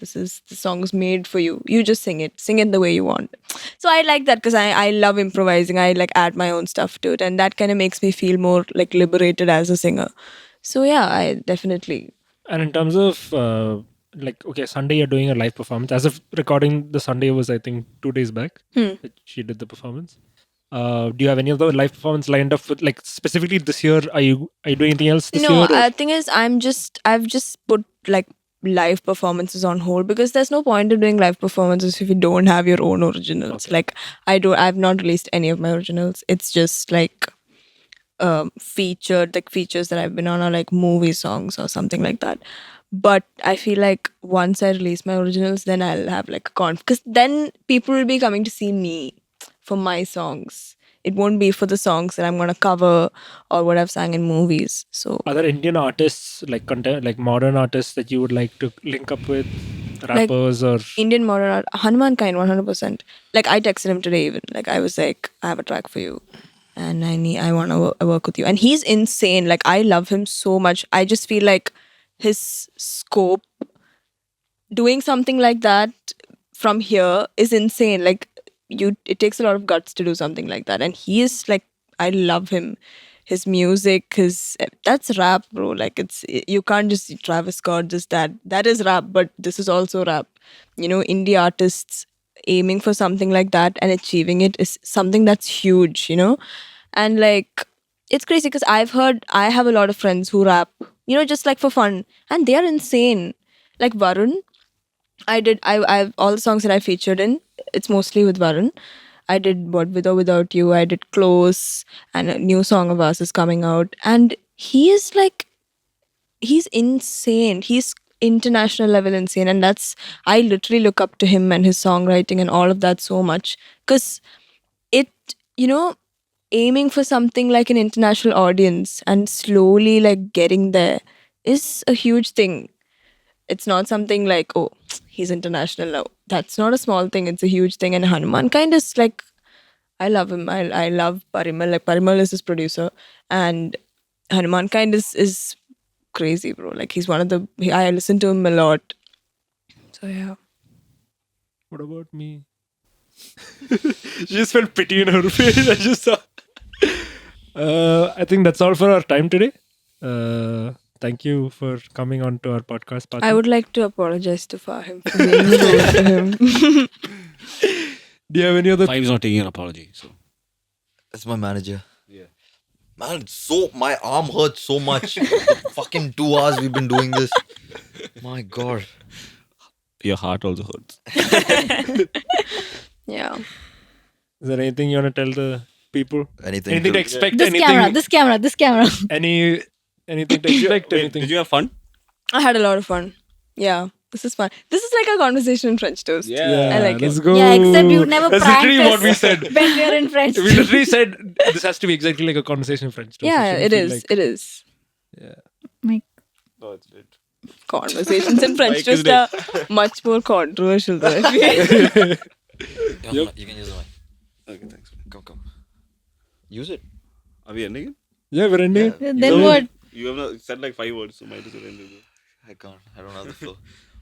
The song is made for you. You just sing it the way you want. So I like that because I love improvising. I like add my own stuff to it, and that kind of makes me feel more like liberated as a singer. So yeah, I definitely. And in terms of like, okay, Sunday you're doing a live performance. As of recording, the Sunday was I think 2 days back that she did the performance. Do you have any other live performance lined up with like specifically this year? Are you doing anything else this year? No, or- thing is, I've just put like live performances on hold, because there's no point in doing live performances if you don't have your own originals. Like I've not released any of my originals. It's just like features that I've been on are like movie songs or something like that. But I feel like once I release my originals, then I'll have like a because then people will be coming to see me for my songs. It won't be for the songs that I'm gonna cover or what I've sang in movies. So Are there Indian artists like like modern artists that you would like to link up with? Rappers or Indian modern art, Hanuman kind, 100%. Like I texted him today even. Like I was like, I have a track for you, and I want to work with you. And he's insane. Like I love him so much. I just feel like his scope, doing something like that from here is insane. Like it takes a lot of guts to do something like that. And he is like, I love him. His music, that's rap, bro. Like you can't just Travis Scott, just that is rap, but this is also rap. You know, indie artists aiming for something like that and achieving it is something that's huge, you know? And like, it's crazy because I have a lot of friends who rap, you know, just like for fun, and they are insane. Like Varun, I've all the songs that I featured in, it's mostly with Varun. I did What With or Without You, I did Close, and a new song of ours is coming out. And he's insane. He's international level insane. And I literally look up to him and his songwriting and all of that so much. Because you know, aiming for something like an international audience and slowly like getting there is a huge thing. It's not something like, oh, he's international now. That's not a small thing. It's a huge thing. And Hanuman kind is like, I love him. I love Parimal. Like Parimal is his producer. And Hanuman kind is crazy, bro. Like he's I listen to him a lot. So yeah. what about me? She just felt pity in her face. I just saw. I think that's all for our time today. Thank you for coming on to our podcast, Patu. I would like to apologize to Fahim for being rude to him. Do you have any other? Fahim's not taking an apology. So That's my manager. yeah. Man, my arm hurts so much. Fucking 2 hours we've been doing this. My God. Your heart also hurts. Yeah. Is there anything you want to tell the people? Anything Anything to to- expect? This camera. Anything to expect? Anything? Did you have fun? I had a lot of fun. Yeah. This is fun. This is like a conversation in French toast. Yeah. I like let's it. go. Yeah, except you never That's literally practice what we said. when we're in French. We literally said this has to be exactly like a conversation in French. Yeah, it is. It is. My No, it's it. Conversations in French Mike is toast are much more controversial though, I feel. You can use the mic. Okay, thanks. Come. Use it. Are we ending it? Yeah, we're ending it. Then So, what? You have not said like 5 words, so might as well end it. I can't. I don't have the flow.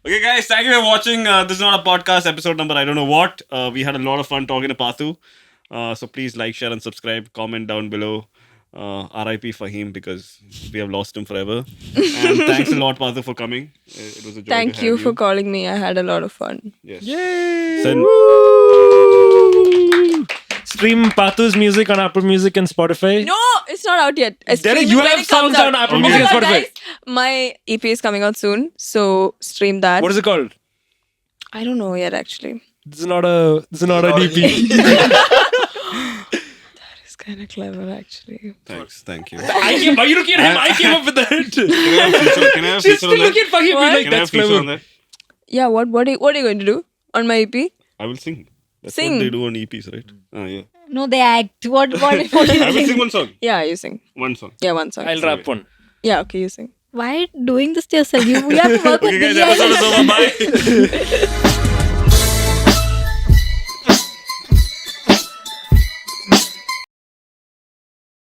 Okay, guys, thank you for watching. This is not a podcast episode number, I don't know what. We had a lot of fun talking to Pathu. So please like, share, and subscribe. Comment down below. RIP Fahim, because we have lost him forever. And thanks a lot, Pathu, for coming. It was a joy. Thank to you have for calling me. I had a lot of fun. Yes. Yay! Send- Stream Pathu's music on Apple Music and Spotify. No, it's not out yet. I Derek, stream you it when have it comes songs out. on Apple Oh Music my and God, Spotify. guys, my EP is coming out soon, so stream that. What is it called? I don't know yet, actually. This is not an EP. It's kind of clever, actually. Thanks, thank you. Why are you looking at him? I came up with that. Can I have She's feature still on that? looking at Fahim. What? Like, Can I have that's feature on clever. that? Yeah, what are you going to do on my EP? I will sing. That's Sing. what they do on EPs, right? Yeah. No, they act. What do you I will think? sing one song. Yeah, you sing. One song. Yeah, one song. I'll rap one. Yeah, okay, you sing. Why doing this to yourself? You have to work Okay, with guys, Billie episode is Eilish. over. Bye.